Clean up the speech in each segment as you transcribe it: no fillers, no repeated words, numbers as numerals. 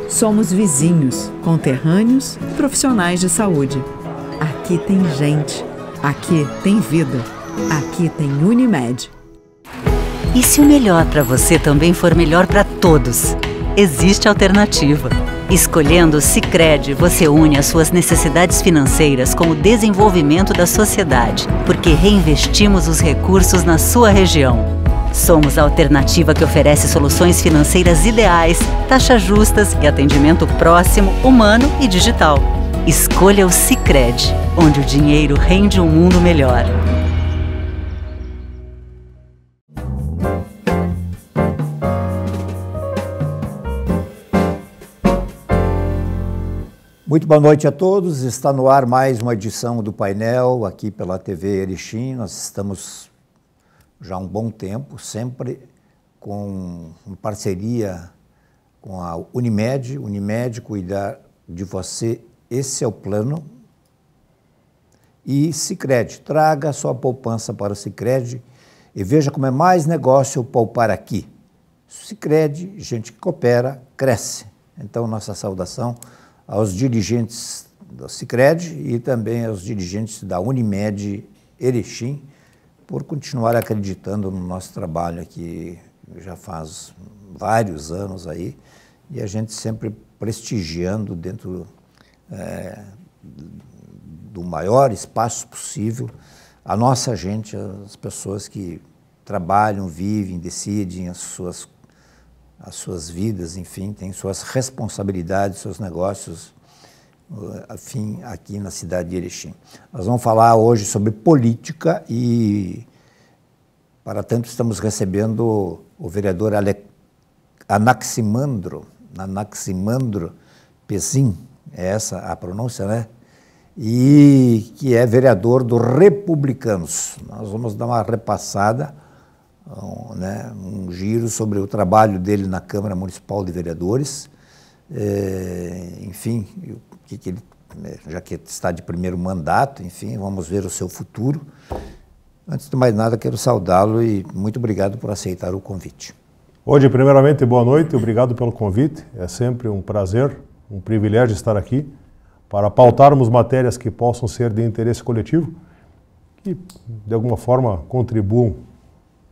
Somos vizinhos, conterrâneos e profissionais de saúde. Aqui tem gente. Aqui tem vida. Aqui tem Unimed. E se o melhor para você também for melhor para todos? Existe alternativa. Escolhendo o Sicredi, você une as suas necessidades financeiras com o desenvolvimento da sociedade, porque reinvestimos os recursos na sua região. Somos a alternativa que oferece soluções financeiras ideais, taxas justas e atendimento próximo, humano e digital. Escolha o Sicredi, onde o dinheiro rende um mundo melhor. Muito boa noite a todos. Está no ar mais uma edição do painel aqui pela TV Erechim. Nós estamos já há um bom tempo, sempre com parceria com a Unimed. Unimed, cuidar de você, esse é o plano. E Sicredi, traga sua poupança para o Sicredi e veja como é mais negócio poupar aqui. Sicredi, gente que coopera, cresce. Então, nossa saudação aos dirigentes do Sicredi e também aos dirigentes da Unimed Erechim por continuar acreditando no nosso trabalho aqui, já faz vários anos aí, e a gente sempre prestigiando dentro do maior espaço possível a nossa gente, as pessoas que trabalham, vivem, decidem as suas vidas, enfim, têm suas responsabilidades, seus negócios, enfim, aqui na cidade de Erechim. Nós vamos falar hoje sobre política e, para tanto, estamos recebendo o vereador Anaximandro Pezin, é essa a pronúncia, né? E que é vereador do Republicanos. Nós vamos dar uma repassada, um giro sobre o trabalho dele na Câmara Municipal de Vereadores, enfim, que ele, já que está de primeiro mandato, enfim, vamos ver o seu futuro. Antes de mais nada, quero saudá-lo e muito obrigado por aceitar o convite. Hoje, primeiramente, boa noite, obrigado pelo convite. É sempre um prazer, um privilégio estar aqui para pautarmos matérias que possam ser de interesse coletivo e, de alguma forma, contribuam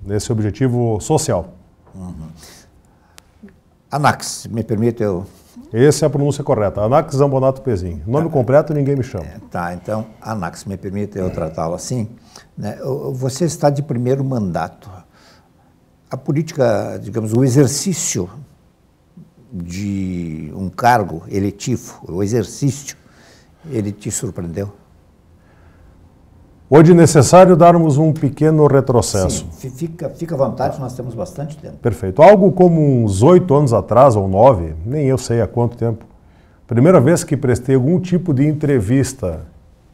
nesse objetivo social. Anax, me permite eu... Essa é a pronúncia correta, Anax Zambonato Pezin. Nome completo ninguém me chama. Tá, então, Anax, me permite eu tratá-lo assim. Né? Você está de primeiro mandato. A política, digamos, o exercício de um cargo eletivo, o exercício, ele te surpreendeu? Hoje é necessário darmos um pequeno retrocesso. Sim, fica à vontade, nós temos bastante tempo. Perfeito. Algo como uns 8 anos atrás, ou 9, nem eu sei há quanto tempo, primeira vez que prestei algum tipo de entrevista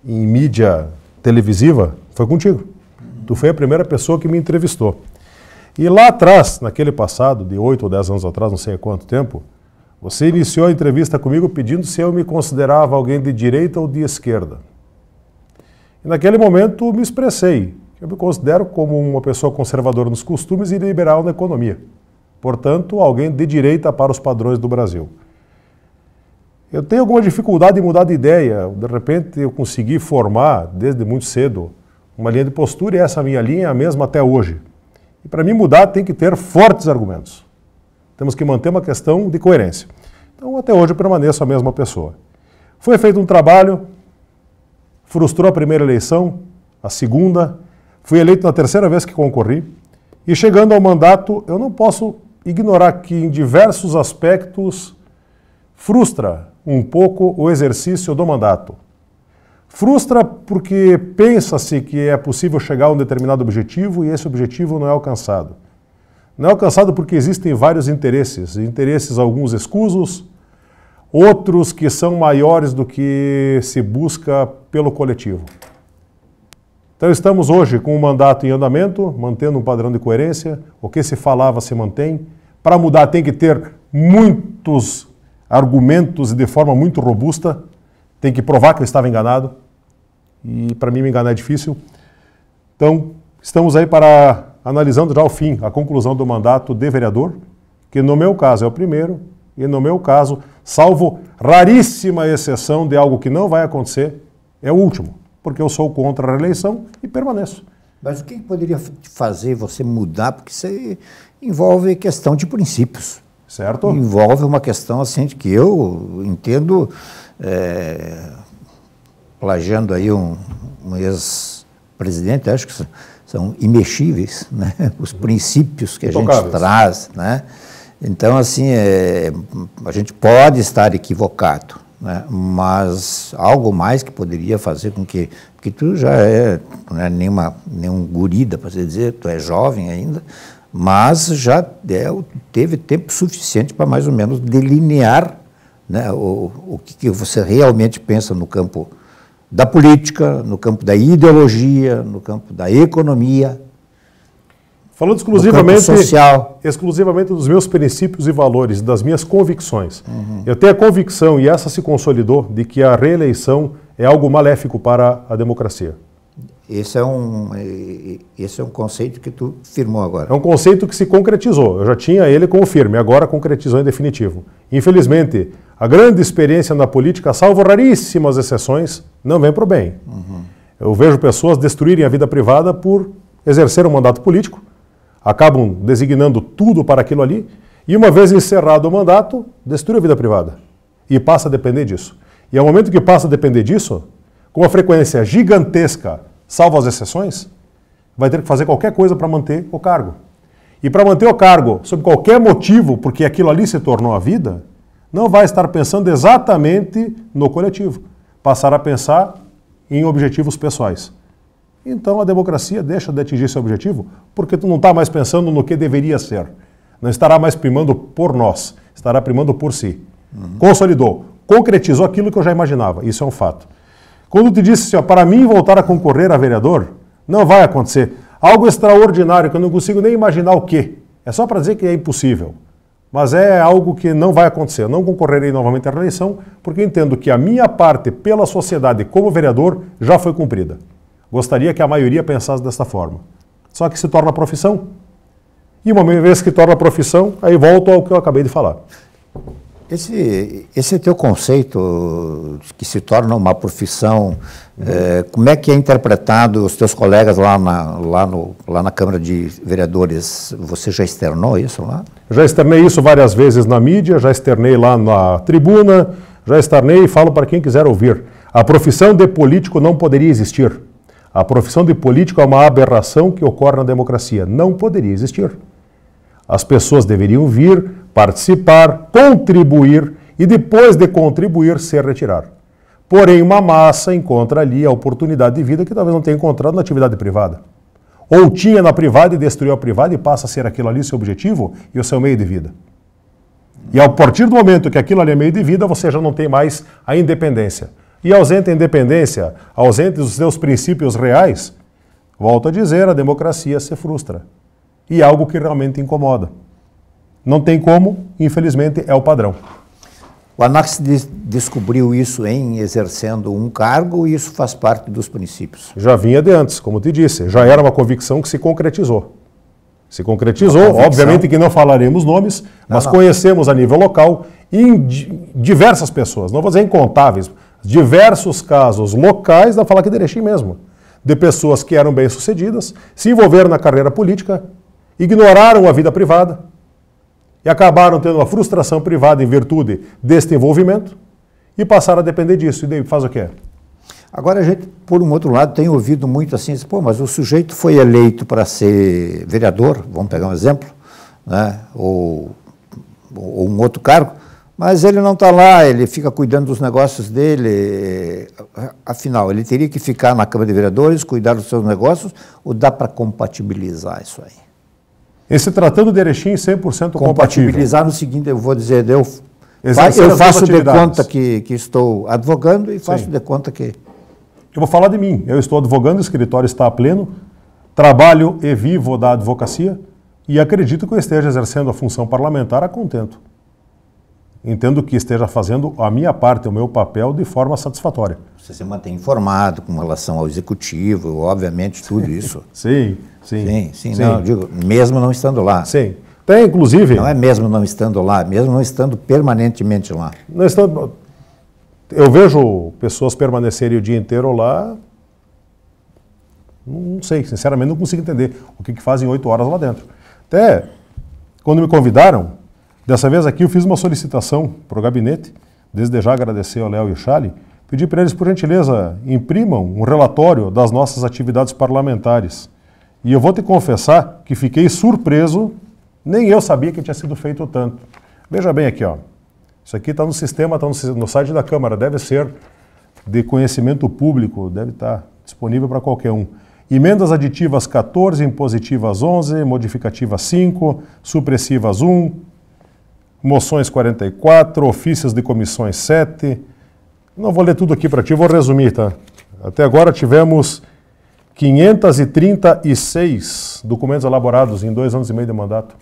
em mídia televisiva foi contigo. Tu foi a primeira pessoa que me entrevistou. E lá atrás, naquele passado, de 8 ou 10 anos atrás, não sei há quanto tempo, você iniciou a entrevista comigo pedindo se eu me considerava alguém de direita ou de esquerda. E naquele momento me expressei. Eu me considero como uma pessoa conservadora nos costumes e liberal na economia. Portanto, alguém de direita para os padrões do Brasil. Eu tenho alguma dificuldade em mudar de ideia. De repente eu consegui formar, desde muito cedo, uma linha de postura e essa minha linha é a mesma até hoje. E para mim mudar tem que ter fortes argumentos. Temos que manter uma questão de coerência. Então até hoje eu permaneço a mesma pessoa. Foi feito um trabalho, frustrou a primeira eleição, a segunda, fui eleito na terceira vez que concorri, e chegando ao mandato, eu não posso ignorar que em diversos aspectos frustra um pouco o exercício do mandato. Frustra porque pensa-se que é possível chegar a um determinado objetivo e esse objetivo não é alcançado. Não é alcançado porque existem vários interesses alguns escusos, outros que são maiores do que se busca pelo coletivo. Então estamos hoje com um mandato em andamento, mantendo um padrão de coerência, o que se falava se mantém. Para mudar tem que ter muitos argumentos e de forma muito robusta, tem que provar que eu estava enganado, e para mim me enganar é difícil. Então estamos aí analisando já o fim, a conclusão do mandato de vereador, que no meu caso é o primeiro, E no meu caso, salvo raríssima exceção de algo que não vai acontecer, é o último, porque eu sou contra a reeleição e permaneço. Mas o que poderia fazer você mudar? Porque isso envolve questão de princípios. Certo? Envolve uma questão assim de que eu entendo, plagiando aí um ex-presidente, acho que são imexíveis, né? Os princípios que a gente traz, né? Então, assim, a gente pode estar equivocado, né? Mas algo mais que poderia fazer com que... Porque tu já não é nenhum gurida, para você dizer, tu é jovem ainda, mas já teve tempo suficiente para mais ou menos delinear, né, o que você realmente pensa no campo da política, no campo da ideologia, no campo da economia. Falando exclusivamente dos meus princípios e valores, das minhas convicções. Eu tenho a convicção, e essa se consolidou, de que a reeleição é algo maléfico para a democracia. Esse é um conceito que tu firmou agora. É um conceito que se concretizou. Eu já tinha ele como firme, agora concretizou em definitivo. Infelizmente, a grande experiência na política, salvo raríssimas exceções, não vem para o bem. Eu vejo pessoas destruírem a vida privada por exercer um mandato político, acabam designando tudo para aquilo ali, e uma vez encerrado o mandato, destrui a vida privada. E passa a depender disso. E ao momento que passa a depender disso, com uma frequência gigantesca, salvo as exceções, vai ter que fazer qualquer coisa para manter o cargo. E para manter o cargo, sob qualquer motivo, porque aquilo ali se tornou a vida, não vai estar pensando exatamente no coletivo. Passar a pensar em objetivos pessoais. Então a democracia deixa de atingir esse objetivo porque tu não está mais pensando no que deveria ser. Não estará mais primando por nós, estará primando por si. Consolidou, concretizou aquilo que eu já imaginava, isso é um fato. Quando te disse assim, para mim voltar a concorrer a vereador, não vai acontecer. Algo extraordinário que eu não consigo nem imaginar o quê. É só para dizer que é impossível. Mas é algo que não vai acontecer. Eu não concorrerei novamente à reeleição porque entendo que a minha parte pela sociedade como vereador já foi cumprida. Gostaria que a maioria pensasse dessa forma. Só que se torna profissão. E uma vez que torna profissão, aí volto ao que eu acabei de falar. Esse teu conceito que se torna uma profissão, como é que é interpretado os teus colegas lá na Câmara de Vereadores? Você já externou isso lá? Já externei isso várias vezes na mídia, já externei lá na tribuna, já externei e falo para quem quiser ouvir. A profissão de político não poderia existir. A profissão de político é uma aberração que ocorre na democracia. Não poderia existir. As pessoas deveriam vir, participar, contribuir e depois de contribuir, se retirar. Porém, uma massa encontra ali a oportunidade de vida que talvez não tenha encontrado na atividade privada. Ou tinha na privada e destruiu a privada e passa a ser aquilo ali seu objetivo e o seu meio de vida. E a partir do momento que aquilo ali é meio de vida, você já não tem mais a independência. E ausente a independência, ausente dos seus princípios reais, volto a dizer, a democracia se frustra. E é algo que realmente incomoda. Não tem como, infelizmente, é o padrão. O Anax descobriu isso exercendo um cargo e isso faz parte dos princípios. Já vinha de antes, como te disse. Já era uma convicção que se concretizou. Se concretizou, obviamente que não falaremos nomes, mas conhecemos a nível local em diversas pessoas, não vou dizer incontáveis, diversos casos locais, dá para falar aqui de Erechim mesmo, de pessoas que eram bem-sucedidas, se envolveram na carreira política, ignoraram a vida privada e acabaram tendo uma frustração privada em virtude deste envolvimento e passaram a depender disso. E daí faz o quê? Agora a gente, por um outro lado, tem ouvido muito assim, pô, mas o sujeito foi eleito para ser vereador, vamos pegar um exemplo, né? ou um outro cargo, mas ele não está lá, ele fica cuidando dos negócios dele, afinal, ele teria que ficar na Câmara de Vereadores, cuidar dos seus negócios, ou dá para compatibilizar isso aí? E se tratando de Erechim, 100% compatível. Compatibilizar no seguinte, eu vou dizer, eu faço de conta que estou advogando e faço de conta que... Eu vou falar de mim, eu estou advogando, o escritório está a pleno, trabalho e vivo da advocacia e acredito que eu esteja exercendo a função parlamentar a contento. Entendo que esteja fazendo a minha parte, o meu papel, de forma satisfatória. Você se mantém informado com relação ao executivo, obviamente, tudo isso. Sim. Não, digo, mesmo não estando lá. Sim. Tem, inclusive... Não é mesmo não estando lá, mesmo não estando permanentemente lá. Não estando, eu vejo pessoas permanecerem o dia inteiro lá, não sei, sinceramente não consigo entender o que fazem 8 horas lá dentro. Até quando me convidaram, dessa vez aqui eu fiz uma solicitação para o gabinete, desde já agradecer ao Léo e ao Chale, pedi para eles, por gentileza, imprimam um relatório das nossas atividades parlamentares. E eu vou te confessar que fiquei surpreso, nem eu sabia que tinha sido feito tanto. Veja bem aqui, ó. Isso aqui está no sistema, está no site da Câmara, deve ser de conhecimento público, deve estar disponível para qualquer um. Emendas aditivas 14, impositivas 11, modificativas 5, supressivas 1, moções 44, ofícios de comissões 7. Não vou ler tudo aqui para ti, vou resumir, tá? Até agora tivemos 536 documentos elaborados em 2 anos e meio de mandato.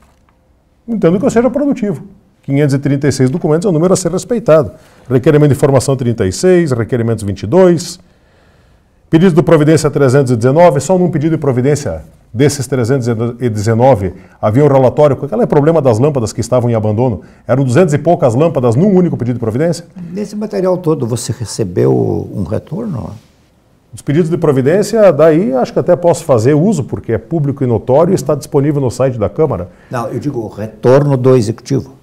Entendo que eu seja produtivo. 536 documentos é um número a ser respeitado. Requerimento de informação 36, requerimentos 22, pedido de providência 319, só num pedido de providência desses 319 havia um relatório, aquele problema das lâmpadas que estavam em abandono, eram 200 e poucas lâmpadas num único pedido de providência. Nesse material todo você recebeu um retorno? Os pedidos de providência, daí acho que até posso fazer uso, porque é público e notório e está disponível no site da Câmara. Não, eu digo o retorno do Executivo.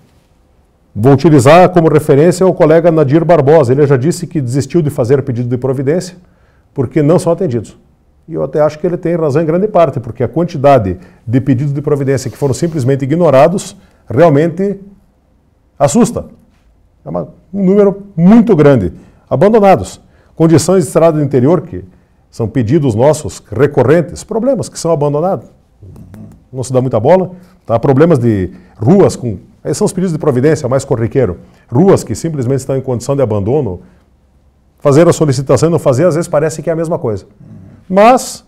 Vou utilizar como referência o colega Nadir Barbosa. Ele já disse que desistiu de fazer pedido de providência porque não são atendidos. E eu até acho que ele tem razão em grande parte, porque a quantidade de pedidos de providência que foram simplesmente ignorados realmente assusta. É um número muito grande. Abandonados. Condições de estrada do interior, que são pedidos nossos recorrentes, problemas que são abandonados. Não se dá muita bola. Tá? Problemas de ruas com... Esses são os pedidos de providência mais corriqueiro. Ruas que simplesmente estão em condição de abandono. Fazer a solicitação e não fazer, às vezes parece que é a mesma coisa. Mas,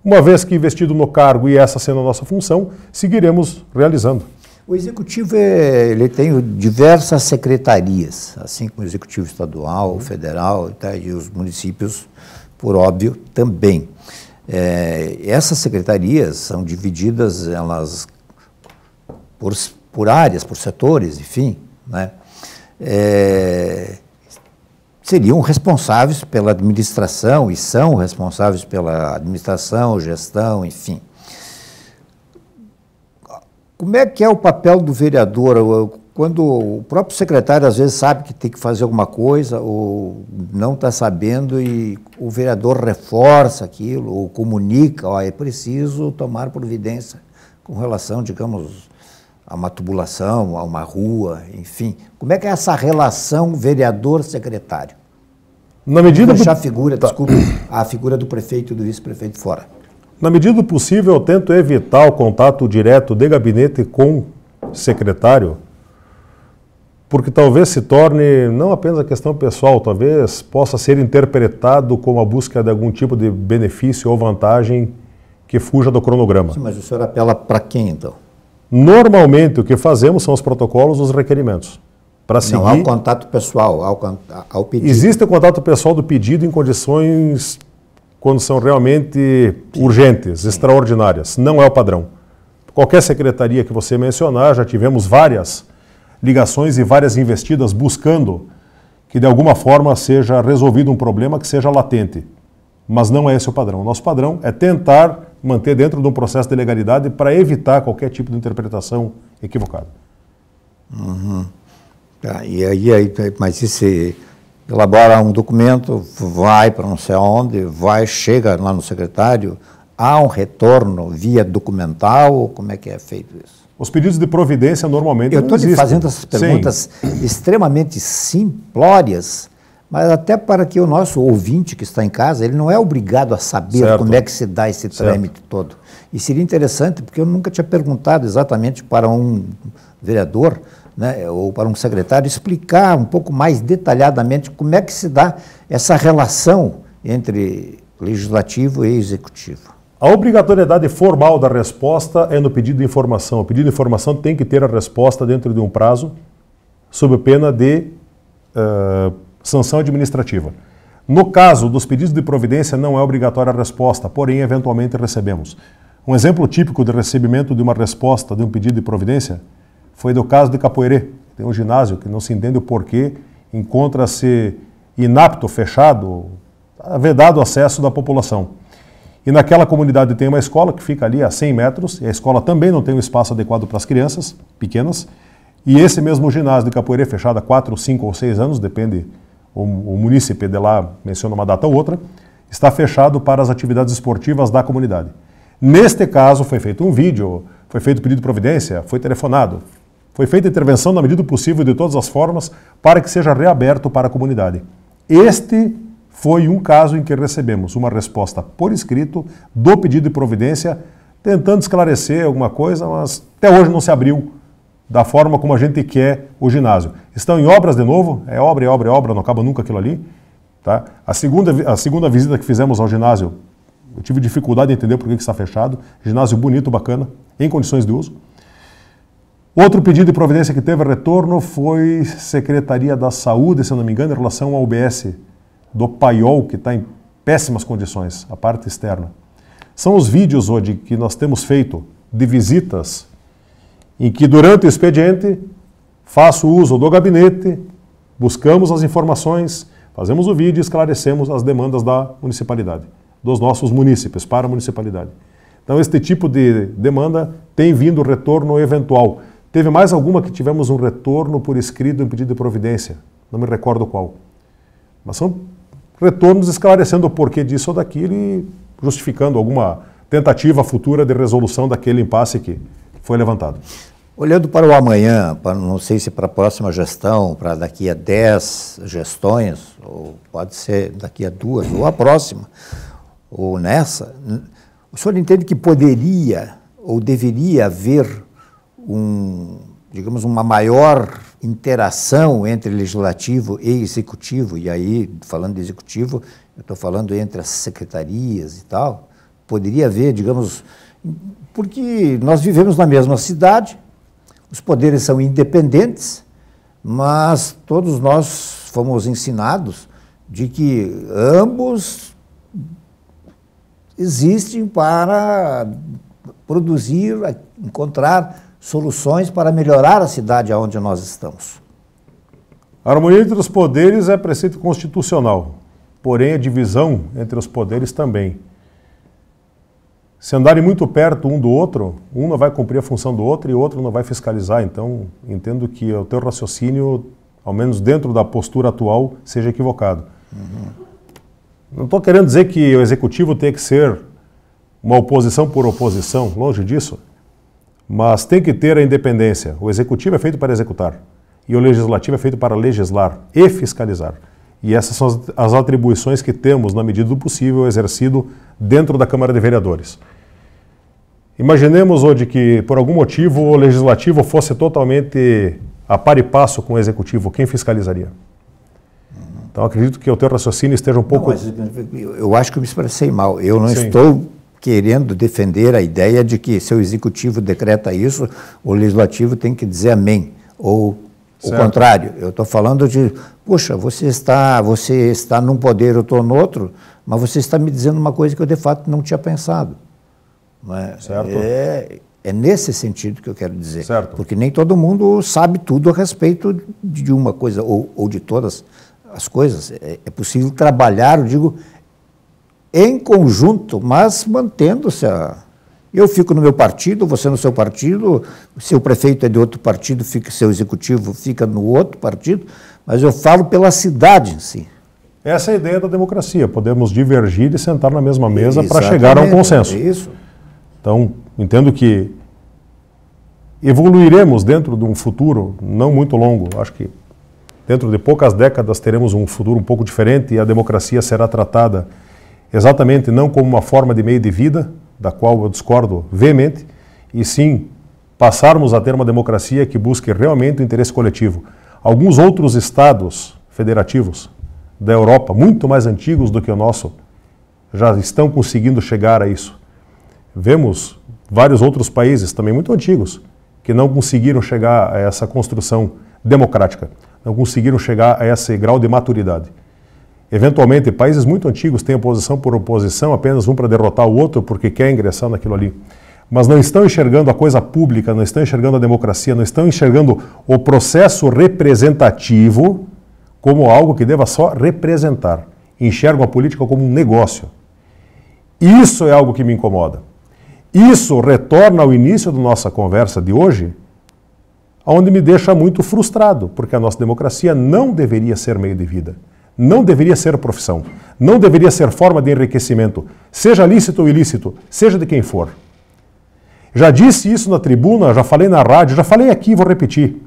uma vez que investido no cargo e essa sendo a nossa função, seguiremos realizando. O Executivo ele tem diversas secretarias, assim como o Executivo Estadual, Federal, tá, e os municípios, por óbvio, também. Essas secretarias são divididas elas por áreas, por setores, enfim, né? Seriam responsáveis pela administração e são responsáveis pela administração, gestão, enfim. Como é que é o papel do vereador quando o próprio secretário às vezes sabe que tem que fazer alguma coisa ou não está sabendo e o vereador reforça aquilo ou comunica, ó, é preciso tomar providência com relação, digamos, a uma tubulação, a uma rua, enfim. Como é que é essa relação vereador-secretário? Na medida deixar a figura, desculpe, a figura do prefeito e do vice-prefeito fora. Na medida do possível, eu tento evitar o contato direto de gabinete com secretário, porque talvez se torne não apenas a questão pessoal, talvez possa ser interpretado como a busca de algum tipo de benefício ou vantagem que fuja do cronograma. Sim, mas o senhor apela para quem, então? Normalmente, o que fazemos são os protocolos dos requerimentos. Para seguir... Não, há o contato pessoal, ao pedido. Existe o contato pessoal do pedido em condições quando são realmente urgentes, extraordinárias. Não é o padrão. Qualquer secretaria que você mencionar, já tivemos várias ligações e várias investidas buscando que de alguma forma seja resolvido um problema que seja latente. Mas não é esse o padrão. O nosso padrão é tentar manter dentro de um processo de legalidade para evitar qualquer tipo de interpretação equivocada. Uhum. Tá, e aí, mas e se elabora um documento, vai para não sei onde, chega lá no secretário, há um retorno via documental, como é que é feito isso? Os pedidos de providência normalmente não existem. Eu estou fazendo essas perguntas extremamente simplórias, mas até para que o nosso ouvinte que está em casa, ele não é obrigado a saber como é que se dá esse trâmite todo. E seria interessante, porque eu nunca tinha perguntado exatamente para um vereador, né, ou para um secretário, explicar um pouco mais detalhadamente como é que se dá essa relação entre legislativo e executivo. A obrigatoriedade formal da resposta é no pedido de informação. O pedido de informação tem que ter a resposta dentro de um prazo, sob pena de sanção administrativa. No caso dos pedidos de providência, não é obrigatória a resposta, porém, eventualmente recebemos. Um exemplo típico de recebimento de uma resposta de um pedido de providência foi do caso de Capoeirê. Tem um ginásio que não se entende o porquê, encontra-se inapto, fechado, vedado o acesso da população. E naquela comunidade tem uma escola que fica ali a 100 metros, e a escola também não tem um espaço adequado para as crianças pequenas, e esse mesmo ginásio de Capoeirê, fechado há 4, 5 ou 6 anos, depende, o munícipe de lá menciona uma data ou outra, está fechado para as atividades esportivas da comunidade. Neste caso, foi feito um vídeo, foi feito pedido de providência, foi telefonado, foi feita intervenção na medida do possível de todas as formas para que seja reaberto para a comunidade. Este foi um caso em que recebemos uma resposta por escrito do pedido de providência, tentando esclarecer alguma coisa, mas até hoje não se abriu da forma como a gente quer o ginásio. Estão em obras de novo, é obra, não acaba nunca aquilo ali. Tá? A segunda visita que fizemos ao ginásio, eu tive dificuldade de entender por que está fechado. Ginásio bonito, bacana, em condições de uso. Outro pedido de providência que teve retorno foi Secretaria da Saúde, se eu não me engano, em relação ao UBS do Paiol, que está em péssimas condições, a parte externa. São os vídeos hoje que nós temos feito de visitas em que durante o expediente faço uso do gabinete, buscamos as informações, fazemos o vídeo e esclarecemos as demandas da municipalidade, dos nossos munícipes para a municipalidade. Então este tipo de demanda tem vindo retorno eventual. Teve mais alguma que tivemos um retorno por escrito em pedido de providência, não me recordo qual. Mas são retornos esclarecendo o porquê disso ou daquilo e justificando alguma tentativa futura de resolução daquele impasse que foi levantado. Olhando para o amanhã, não sei se para a próxima gestão, para daqui a 10 gestões, ou pode ser daqui a 2, ou a próxima, ou nessa, o senhor entende que poderia ou deveria haver digamos, uma maior interação entre legislativo e executivo, e aí, falando de executivo, eu estou falando entre as secretarias e tal, poderia haver, digamos, porque nós vivemos na mesma cidade, os poderes são independentes, mas todos nós fomos ensinados de que ambos existem para produzir, encontrar soluções para melhorar a cidade onde nós estamos. A harmonia entre os poderes é preceito constitucional, porém a divisão entre os poderes também. Se andarem muito perto um do outro, um não vai cumprir a função do outro e o outro não vai fiscalizar. Então, entendo que o teu raciocínio, ao menos dentro da postura atual, seja equivocado. Não estou querendo dizer que o executivo tem que ser uma oposição por oposição, longe disso, mas tem que ter a independência. O executivo é feito para executar e o legislativo é feito para legislar e fiscalizar. E essas são as atribuições que temos, na medida do possível, exercido dentro da Câmara de Vereadores. Imaginemos hoje que, por algum motivo, o legislativo fosse totalmente a par e passo com o executivo. Quem fiscalizaria? Então, acredito que o teu raciocínio esteja um pouco... Não, mas eu acho que eu me expressei mal. Eu não estou querendo defender a ideia de que, se o executivo decreta isso, o legislativo tem que dizer amém, ou o contrário. Eu estou falando de, puxa, você está num poder, eu estou no outro, mas você está me dizendo uma coisa que eu de fato não tinha pensado. Não é? Certo. É nesse sentido que eu quero dizer. Certo. Porque nem todo mundo sabe tudo a respeito de uma coisa ou de todas as coisas. É possível trabalhar, eu digo, em conjunto, mas mantendo-se a... Eu fico no meu partido, você no seu partido, o seu prefeito é de outro partido, seu executivo fica no outro partido, mas eu falo pela cidade em si. Essa é a ideia da democracia, podemos divergir e sentar na mesma mesa para chegar a um consenso. Isso. Então, entendo que evoluiremos dentro de um futuro não muito longo, acho que dentro de poucas décadas teremos um futuro um pouco diferente e a democracia será tratada exatamente não como uma forma de meio de vida, da qual eu discordo veemente, e sim passarmos a ter uma democracia que busque realmente o interesse coletivo. Alguns outros estados federativos da Europa, muito mais antigos do que o nosso, já estão conseguindo chegar a isso. Vemos vários outros países, também muito antigos, que não conseguiram chegar a essa construção democrática, não conseguiram chegar a esse grau de maturidade. Eventualmente, países muito antigos têm oposição por oposição, apenas um para derrotar o outro porque quer ingressar naquilo ali. Mas não estão enxergando a coisa pública, não estão enxergando a democracia, não estão enxergando o processo representativo como algo que deva só representar. Enxergam a política como um negócio. Isso é algo que me incomoda. Isso retorna ao início da nossa conversa de hoje, onde me deixa muito frustrado, porque a nossa democracia não deveria ser meio de vida, não deveria ser profissão, não deveria ser forma de enriquecimento, seja lícito ou ilícito, seja de quem for. Já disse isso na tribuna, já falei na rádio, já falei aqui, vou repetir.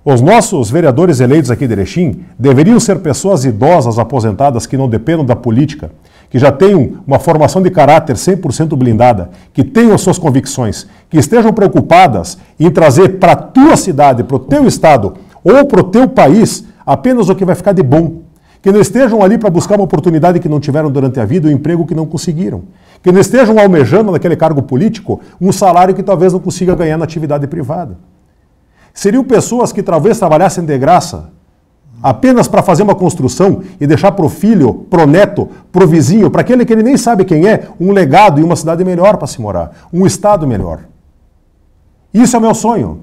Os nossos vereadores eleitos aqui de Erechim deveriam ser pessoas idosas, aposentadas, que não dependam da política, que já tenham uma formação de caráter 100% blindada, que tenham suas convicções, que estejam preocupadas em trazer para a tua cidade, para o teu estado ou para o teu país apenas o que vai ficar de bom. Que não estejam ali para buscar uma oportunidade que não tiveram durante a vida, um emprego que não conseguiram. Que não estejam almejando naquele cargo político um salário que talvez não consiga ganhar na atividade privada. Seriam pessoas que talvez trabalhassem de graça, apenas para fazer uma construção e deixar para o filho, para o neto, para o vizinho, para aquele que ele nem sabe quem é, um legado e uma cidade melhor para se morar, um estado melhor. Isso é o meu sonho.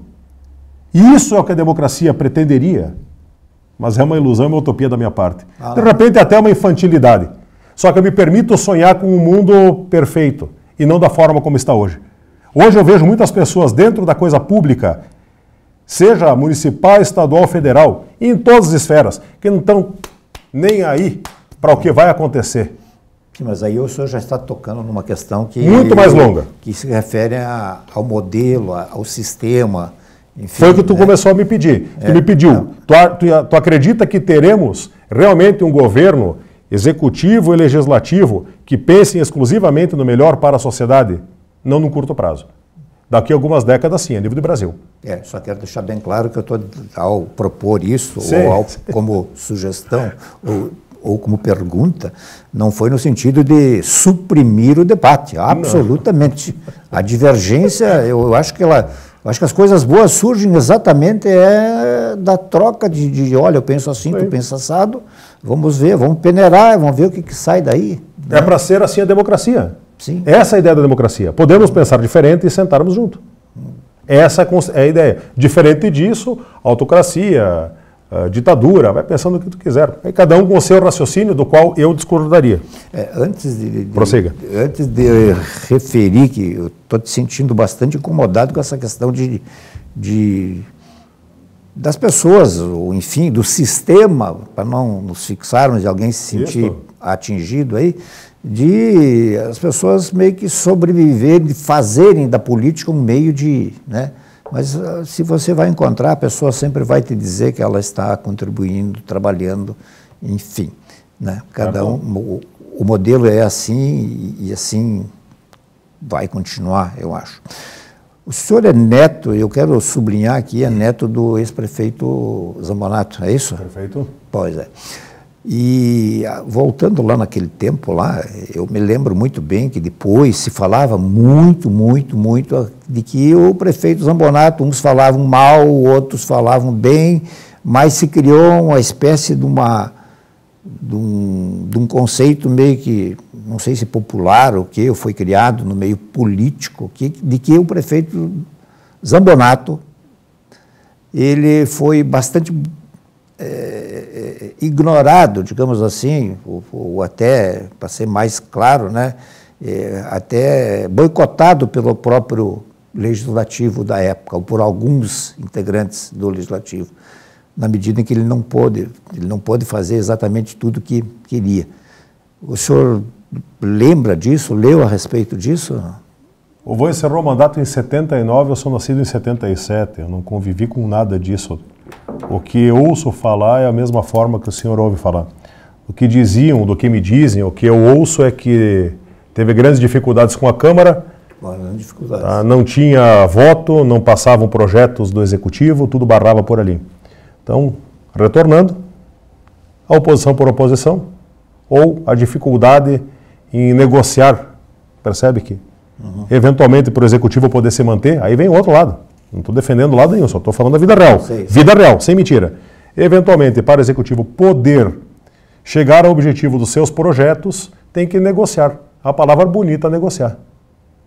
E isso é o que a democracia pretenderia. Mas é uma ilusão, é uma utopia da minha parte. De repente até uma infantilidade. Só que eu me permito sonhar com um mundo perfeito e não da forma como está hoje. Hoje eu vejo muitas pessoas dentro da coisa pública, seja municipal, estadual, federal, e em todas as esferas, que não estão nem aí para o que vai acontecer. Sim, mas aí o senhor já está tocando numa questão que... Muito mais longa. Que se refere ao modelo, ao sistema... Enfim, foi o que tu começou a me pedir. Tu me pediu. Tu acredita que teremos realmente um governo executivo e legislativo que pensem exclusivamente no melhor para a sociedade? Não num curto prazo. Daqui a algumas décadas, sim, a nível do Brasil. Só quero deixar bem claro que eu estou, ao propor isso, sim, ou como sugestão, ou como pergunta, não foi no sentido de suprimir o debate. Absolutamente. Não. A divergência, eu acho que as coisas boas surgem exatamente da troca de olha, eu penso assim, tu pensa assado, vamos ver, vamos peneirar, vamos ver o que sai daí. Né? É para ser assim a democracia. Sim. Essa é a ideia da democracia. Podemos pensar diferente e sentarmos junto. Essa é a ideia. Diferente disso, autocracia, ditadura, vai pensando o que tu quiser. Aí cada um com o seu raciocínio, do qual eu discordaria. Prossiga. Antes de referir que eu estou te sentindo bastante incomodado com essa questão das pessoas, ou enfim, do sistema, para não nos fixarmos de alguém se sentir atingido aí, de as pessoas meio que sobreviverem, de fazerem da política um meio de... né? Mas se você vai encontrar, a pessoa sempre vai te dizer que ela está contribuindo, trabalhando, enfim. Né? Cada um, o modelo é assim e assim vai continuar, eu acho. O senhor é neto, eu quero sublinhar aqui, é neto do ex-prefeito Zambonatto, é isso? Perfeito. Pois é. E voltando lá naquele tempo lá, eu me lembro muito bem que depois se falava muito de que o prefeito Zambonatto, uns falavam mal, outros falavam bem, mas se criou uma espécie de um conceito meio que, não sei se popular ou que, foi criado no meio político, de que o prefeito Zambonatto, ele foi bastante ignorado, digamos assim, ou até, para ser mais claro, né, até boicotado pelo próprio legislativo da época, ou por alguns integrantes do legislativo, na medida em que ele não pôde fazer exatamente tudo o que queria. O senhor lembra disso? Leu a respeito disso? O vô encerrou o mandato em 79, eu sou nascido em 77, eu não convivi com nada disso. O que eu ouço falar é a mesma forma que o senhor ouve falar. O que diziam, do que me dizem, o que eu ouço é que teve grandes dificuldades com a Câmara, não tinha voto, não passavam projetos do Executivo, tudo barrava por ali. Então, retornando, a oposição por oposição, ou a dificuldade em negociar, percebe que, eventualmente, para o Executivo poder se manter, aí vem o outro lado. Não estou defendendo lado nenhum, só estou falando da vida real. Vida real, sem mentira. Eventualmente, para o Executivo poder chegar ao objetivo dos seus projetos, tem que negociar. A palavra bonita, negociar.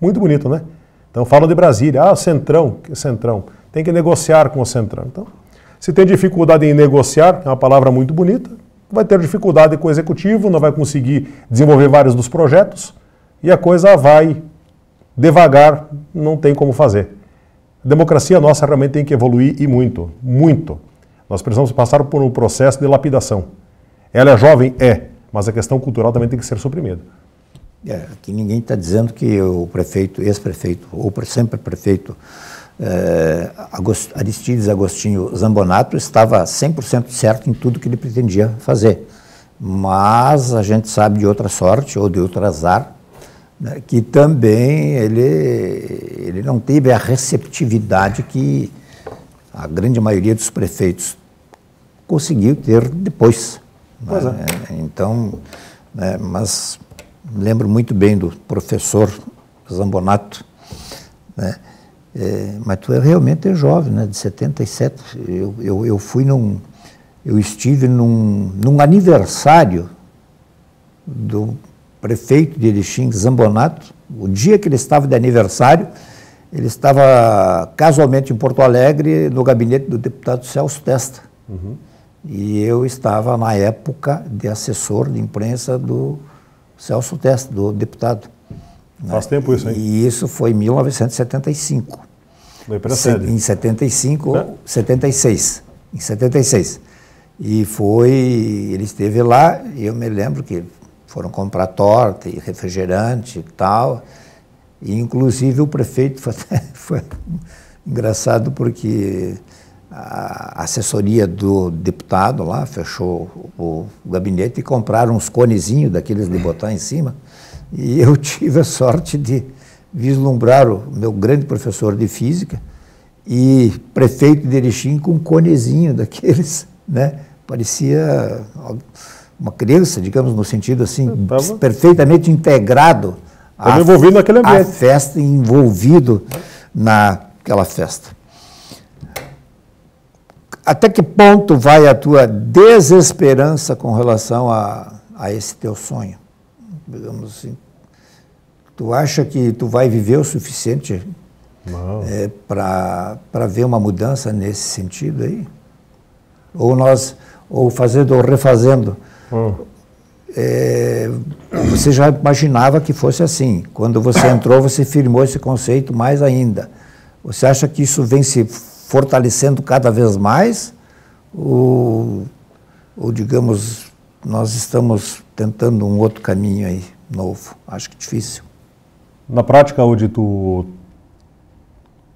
Muito bonito, né? Então falam de Brasília, Centrão, que Centrão? Tem que negociar com o Centrão. Então, se tem dificuldade em negociar, é uma palavra muito bonita, vai ter dificuldade com o executivo, não vai conseguir desenvolver vários dos projetos e a coisa vai devagar, não tem como fazer. A democracia nossa realmente tem que evoluir e muito, muito. Nós precisamos passar por um processo de lapidação. Ela é jovem? É, mas a questão cultural também tem que ser suprimida. Aqui ninguém está dizendo que o prefeito, ex-prefeito, ou sempre prefeito, Aristides Agostinho Zambonato estava 100% certo em tudo que ele pretendia fazer. Mas a gente sabe de outra sorte, ou de outro azar, né, que também ele não teve a receptividade que a grande maioria dos prefeitos conseguiu ter depois. Pois né? Então, né, mas lembro muito bem do professor Zambonato, né? Mas tu realmente é jovem, né? De 77. Eu estive num aniversário do prefeito de Erechim, Zambonato. O dia que ele estava de aniversário, ele estava casualmente em Porto Alegre, no gabinete do deputado Celso Testa. Uhum. E eu estava, na época, de assessor de imprensa do Celso Testa, do deputado. Faz tempo isso, hein? E isso foi em 1975. Foi precede. Em 75, né? 76. Em 76. E ele esteve lá, e eu me lembro que foram comprar torta e refrigerante e tal. E, inclusive, o prefeito foi engraçado porque a assessoria do deputado lá fechou o gabinete e compraram uns conezinhos daqueles de botar em cima. E eu tive a sorte de vislumbrar o meu grande professor de física e prefeito de Erechim com um conezinho daqueles, né? Parecia uma criança, digamos, no sentido assim, perfeitamente integrado envolvido naquele ambiente. A festa, envolvido naquela festa. Até que ponto vai a tua desesperança com relação a esse teu sonho? Digamos assim, tu acha que tu vai viver o suficiente para ver uma mudança nesse sentido aí? Ou fazendo ou refazendo? Você já imaginava que fosse assim. Quando você entrou, você firmou esse conceito mais ainda. Você acha que isso vem se fortalecendo cada vez mais? Ou digamos, nós estamos tentando um outro caminho aí, novo? Acho que difícil. Na prática, onde tu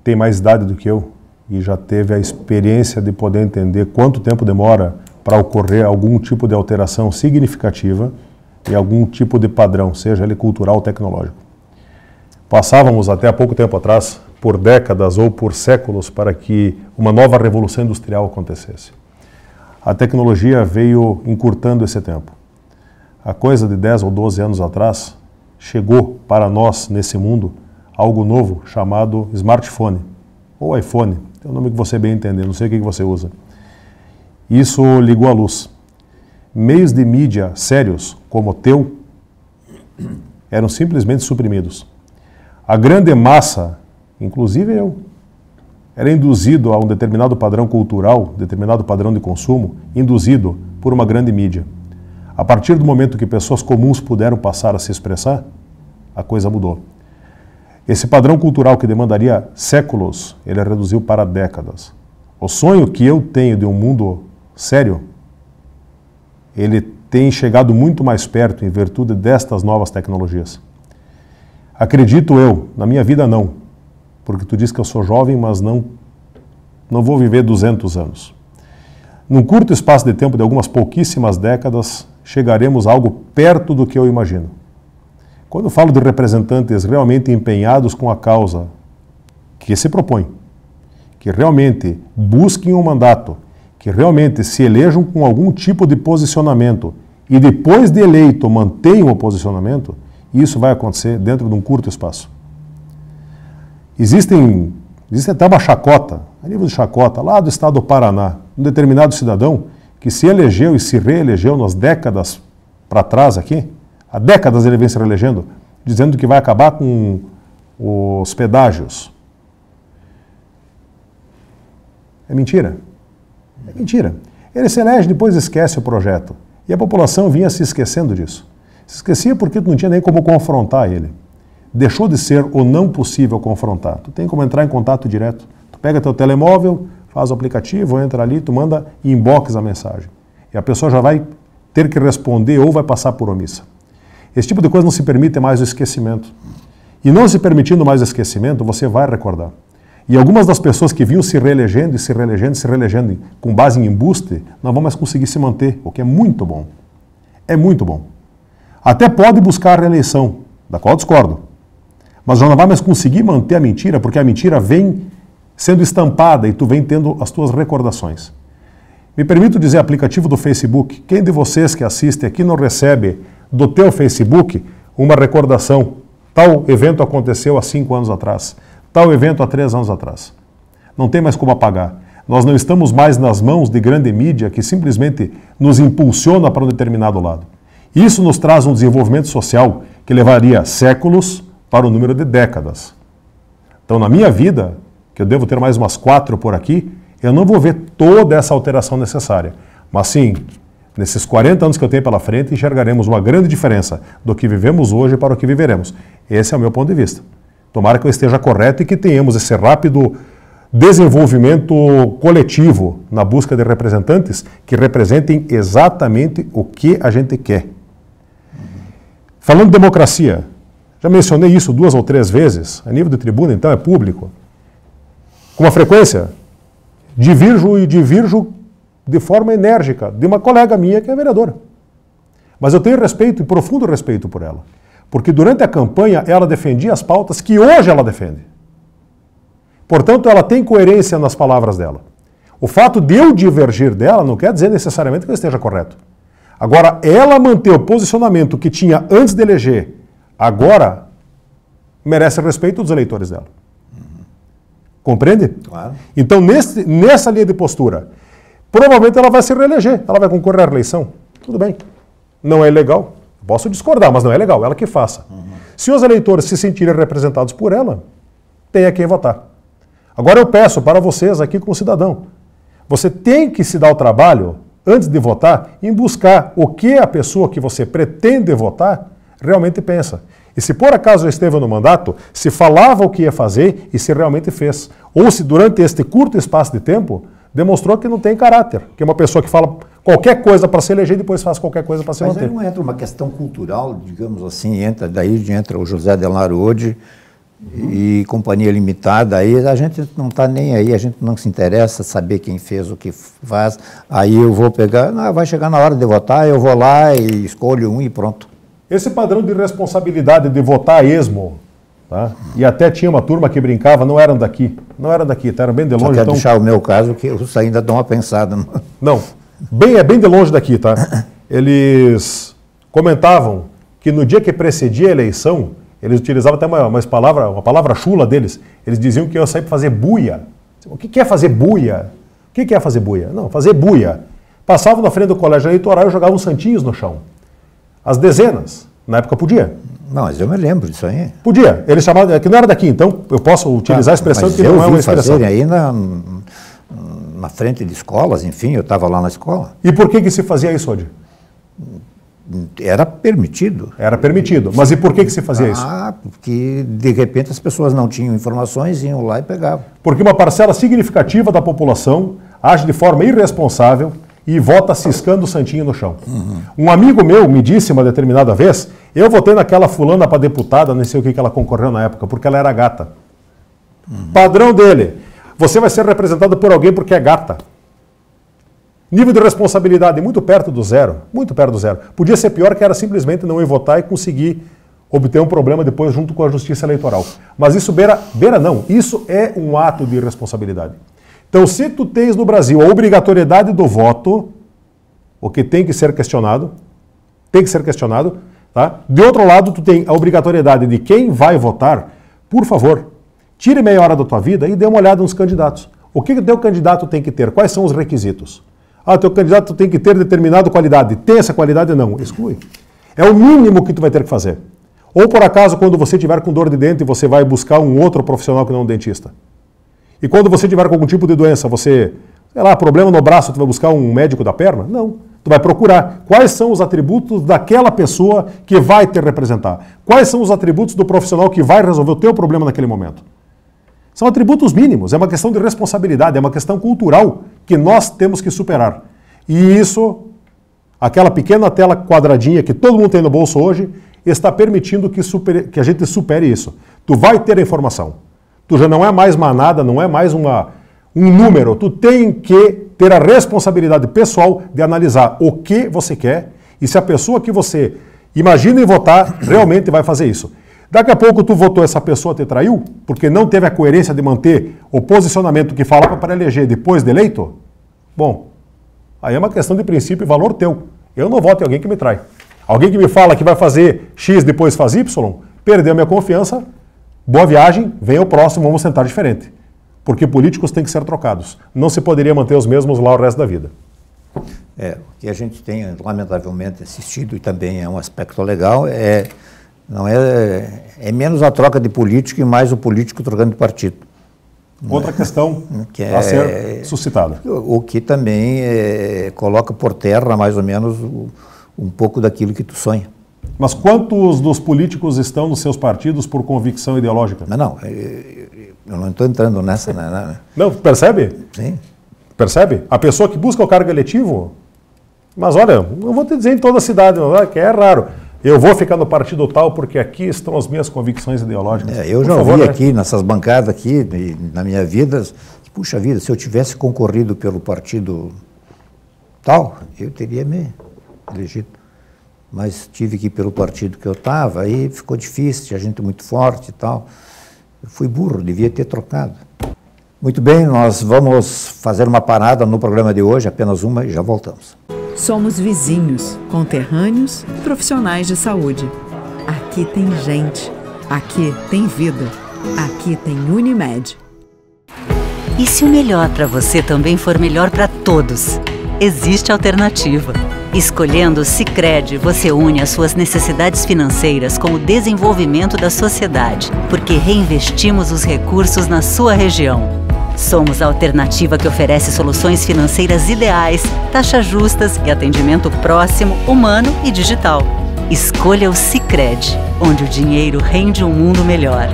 tem mais idade do que eu e já teve a experiência de poder entender quanto tempo demora para ocorrer algum tipo de alteração significativa e algum tipo de padrão, seja ele cultural ou tecnológico. Passávamos até há pouco tempo atrás, por décadas ou por séculos, para que uma nova revolução industrial acontecesse. A tecnologia veio encurtando esse tempo. A coisa de 10 ou 12 anos atrás, chegou para nós, nesse mundo, algo novo chamado smartphone, ou iPhone, é o nome que você bem entender, não sei o que você usa. Isso ligou a luz. Meios de mídia sérios, como o teu, eram simplesmente suprimidos. A grande massa, inclusive eu, era induzido a um determinado padrão cultural, determinado padrão de consumo, induzido por uma grande mídia. A partir do momento que pessoas comuns puderam passar a se expressar, a coisa mudou. Esse padrão cultural que demandaria séculos, ele reduziu para décadas. O sonho que eu tenho de um mundo sério, ele tem chegado muito mais perto em virtude destas novas tecnologias. Acredito eu, na minha vida não, porque tu diz que eu sou jovem, mas não vou viver 200 anos. Num curto espaço de tempo de algumas pouquíssimas décadas, chegaremos a algo perto do que eu imagino. Quando eu falo de representantes realmente empenhados com a causa que se propõe, que realmente busquem um mandato, que realmente se elejam com algum tipo de posicionamento e depois de eleito mantenham o posicionamento, isso vai acontecer dentro de um curto espaço. Existe até uma chacota, a nível de chacota, lá do estado do Paraná, um determinado cidadão que se elegeu e se reelegeu nas décadas para trás aqui, há décadas ele vem se reelegendo, dizendo que vai acabar com os pedágios. É mentira. É mentira. Ele se elege, depois esquece o projeto. E a população vinha se esquecendo disso. Se esquecia porque não tinha nem como confrontar ele. Deixou de ser ou não possível confrontar. Tu tem como entrar em contato direto. Tu pega teu telemóvel, faz o aplicativo, entra ali, tu manda e inbox a mensagem. E a pessoa já vai ter que responder ou vai passar por omissa. Esse tipo de coisa não se permite mais o esquecimento. E não se permitindo mais o esquecimento, você vai recordar. E algumas das pessoas que vinham se reelegendo e se reelegendo e se reelegendo com base em embuste, não vão mais conseguir se manter, o que é muito bom. É muito bom. Até pode buscar a reeleição, da qual eu discordo. Mas já não vai mais conseguir manter a mentira, porque a mentira vem sendo estampada e tu vem tendo as tuas recordações. Me permito dizer, aplicativo do Facebook, quem de vocês que assiste aqui não recebe do teu Facebook uma recordação? Tal evento aconteceu há 5 anos atrás. Tal evento há 3 anos atrás. Não tem mais como apagar. Nós não estamos mais nas mãos de grande mídia que simplesmente nos impulsiona para um determinado lado. Isso nos traz um desenvolvimento social que levaria séculos para o número de décadas. Então, na minha vida, que eu devo ter mais umas 4 por aqui, eu não vou ver toda essa alteração necessária. Mas sim, nesses 40 anos que eu tenho pela frente, enxergaremos uma grande diferença do que vivemos hoje para o que viveremos. Esse é o meu ponto de vista. Tomara que eu esteja correto e que tenhamos esse rápido desenvolvimento coletivo na busca de representantes que representem exatamente o que a gente quer. Falando de democracia, já mencionei isso 2 ou 3 vezes, a nível de tribuna, então é público. Com uma frequência, divirjo de forma enérgica de uma colega minha que é vereadora. Mas eu tenho respeito e profundo respeito por ela. Porque durante a campanha ela defendia as pautas que hoje ela defende. Portanto, ela tem coerência nas palavras dela. O fato de eu divergir dela não quer dizer necessariamente que eu esteja correto. Agora, ela manter o posicionamento que tinha antes de eleger, agora merece respeito dos eleitores dela. Compreende? Claro. Então, nessa linha de postura, provavelmente ela vai se reeleger, ela vai concorrer à reeleição. Tudo bem. Não é legal. Posso discordar, mas não é legal, ela que faça. Se os eleitores se sentirem representados por ela, tem a quem votar. Agora eu peço para vocês aqui como cidadão, você tem que se dar o trabalho, antes de votar, em buscar o que a pessoa que você pretende votar realmente pensa. E se por acaso esteve no mandato, se falava o que ia fazer e se realmente fez. Ou se durante este curto espaço de tempo, demonstrou que não tem caráter, que é uma pessoa que fala qualquer coisa para se eleger e depois faz qualquer coisa para se manter. Mas aí não entra uma questão cultural, digamos assim, entra o José Delnaro Ode e Companhia Limitada, aí a gente não está nem aí, a gente não se interessa saber quem fez o que faz, aí eu vou pegar, vai chegar na hora de votar, eu vou lá e escolho um e pronto. Esse padrão de responsabilidade de votar a esmo, tá? E até tinha uma turma que brincava, não eram daqui, tá? Eram bem de longe. Só quero deixar o meu caso, que os ainda dão uma pensada. Não, é bem de longe daqui, tá? Eles comentavam que no dia que precedia a eleição, eles utilizavam até uma palavra chula deles, eles diziam que iam sair para fazer buia. O que é fazer buia? O que é fazer buia? Não, fazer buia. Passavam na frente do colégio eleitoral e jogavam santinhos no chão. As dezenas. Na época podia. Não, mas eu me lembro disso aí. Podia. Eles chamavam, que não era daqui, então eu posso utilizar a expressão que não é uma expressão. Aí na frente de escolas, enfim, eu estava lá na escola. E por que se fazia isso, Odi? Era permitido. Era permitido. Mas e por que se fazia isso? Porque de repente as pessoas não tinham informações, iam lá e pegavam. Porque uma parcela significativa da população age de forma irresponsável e vota ciscando o santinho no chão. Um amigo meu me disse uma determinada vez, eu votei naquela fulana para deputada, não sei o que ela concorreu na época, porque ela era gata. Padrão dele, você vai ser representado por alguém porque é gata. Nível de responsabilidade muito perto do zero, muito perto do zero. Podia ser pior que era simplesmente não ir votar e conseguir obter um problema depois junto com a justiça eleitoral. Mas isso não, isso é um ato de irresponsabilidade. Então, se tu tens no Brasil a obrigatoriedade do voto, o que tem que ser questionado, tá? De outro lado, tu tem a obrigatoriedade de quem vai votar, por favor, tire meia hora da tua vida e dê uma olhada nos candidatos. O que o teu candidato tem que ter? Quais são os requisitos? Ah, teu candidato tem que ter determinada qualidade. Tem essa qualidade? Não. Exclui. É o mínimo que tu vai ter que fazer. Ou por acaso, quando você tiver com dor de dente, você vai buscar um outro profissional que não um dentista. E quando você tiver com algum tipo de doença, você, sei lá, problema no braço, tu vai buscar um médico da perna? Não. Tu vai procurar quais são os atributos daquela pessoa que vai te representar. Quais são os atributos do profissional que vai resolver o teu problema naquele momento. São atributos mínimos, é uma questão de responsabilidade, é uma questão cultural que nós temos que superar. E isso, aquela pequena tela quadradinha que todo mundo tem no bolso hoje, está permitindo que a gente supere isso. Tu vai ter a informação. Tu já não é mais manada, não é mais um número. Tu tem que ter a responsabilidade pessoal de analisar o que você quer e se a pessoa que você imagina em votar realmente vai fazer isso. Daqui a pouco tu votou, essa pessoa te traiu, porque não teve a coerência de manter o posicionamento que falava para eleger depois de eleito? Bom, aí é uma questão de princípio e valor teu. Eu não voto em alguém que me trai. Alguém que me fala que vai fazer X depois faz Y, perdeu a minha confiança, boa viagem, vem o próximo, vamos sentar diferente. Porque políticos têm que ser trocados. Não se poderia manter os mesmos lá o resto da vida. O que a gente tem, lamentavelmente, assistido, e também é um aspecto legal, é menos a troca de político e mais o político trocando de partido. Outra questão a ser suscitada. O que também coloca por terra, mais ou menos, um pouco daquilo que tu sonha. Mas quantos dos políticos estão nos seus partidos por convicção ideológica? Não, eu não estou entrando nessa. Né? Não, percebe? Sim. Percebe? A pessoa que busca o cargo eletivo, mas olha, eu vou te dizer em toda a cidade, que é raro. Eu vou ficar no partido tal porque aqui estão as minhas convicções ideológicas. Eu já ouvi aqui, nessas bancadas aqui, na minha vida, puxa vida, se eu tivesse concorrido pelo partido tal, eu teria me elegido. Mas tive que ir pelo partido que eu estava, aí ficou difícil, tinha gente muito forte e tal. Eu fui burro, devia ter trocado. Muito bem, nós vamos fazer uma parada no programa de hoje, apenas uma, e já voltamos. Somos vizinhos, conterrâneos, profissionais de saúde. Aqui tem gente, aqui tem vida, aqui tem Unimed. E se o melhor para você também for melhor para todos? Existe alternativa. Escolhendo o Sicredi, você une as suas necessidades financeiras com o desenvolvimento da sociedade, porque reinvestimos os recursos na sua região. Somos a alternativa que oferece soluções financeiras ideais, taxas justas e atendimento próximo, humano e digital. Escolha o Sicredi, onde o dinheiro rende um mundo melhor.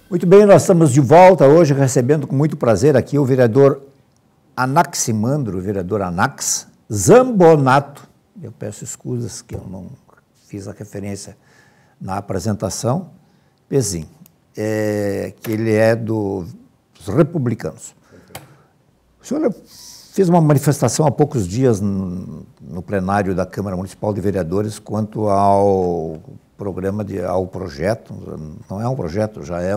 Muito bem, nós estamos de volta hoje recebendo com muito prazer aqui o vereador Anaximandro, o vereador Anax Zambonato. Eu peço escusas que eu não fiz a referência na apresentação. Pezim, que ele é dos republicanos. O senhor fez uma manifestação há poucos dias no plenário da Câmara Municipal de Vereadores quanto ao ao projeto, não é um projeto, já é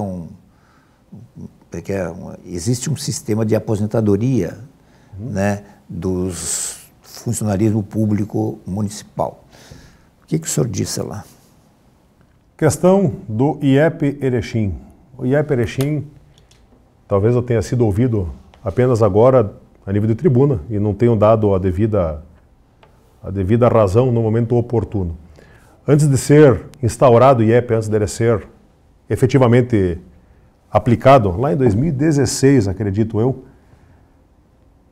existe um sistema de aposentadoria, né, dos funcionalismo público municipal. O que o senhor disse lá? Questão do IEP Erechim. O IEP Erechim, talvez eu tenha sido ouvido apenas agora a nível de tribuna e não tenho dado a devida razão no momento oportuno. Antes de ser instaurado o IEP, antes dele ser efetivamente aplicado, lá em 2016, acredito eu,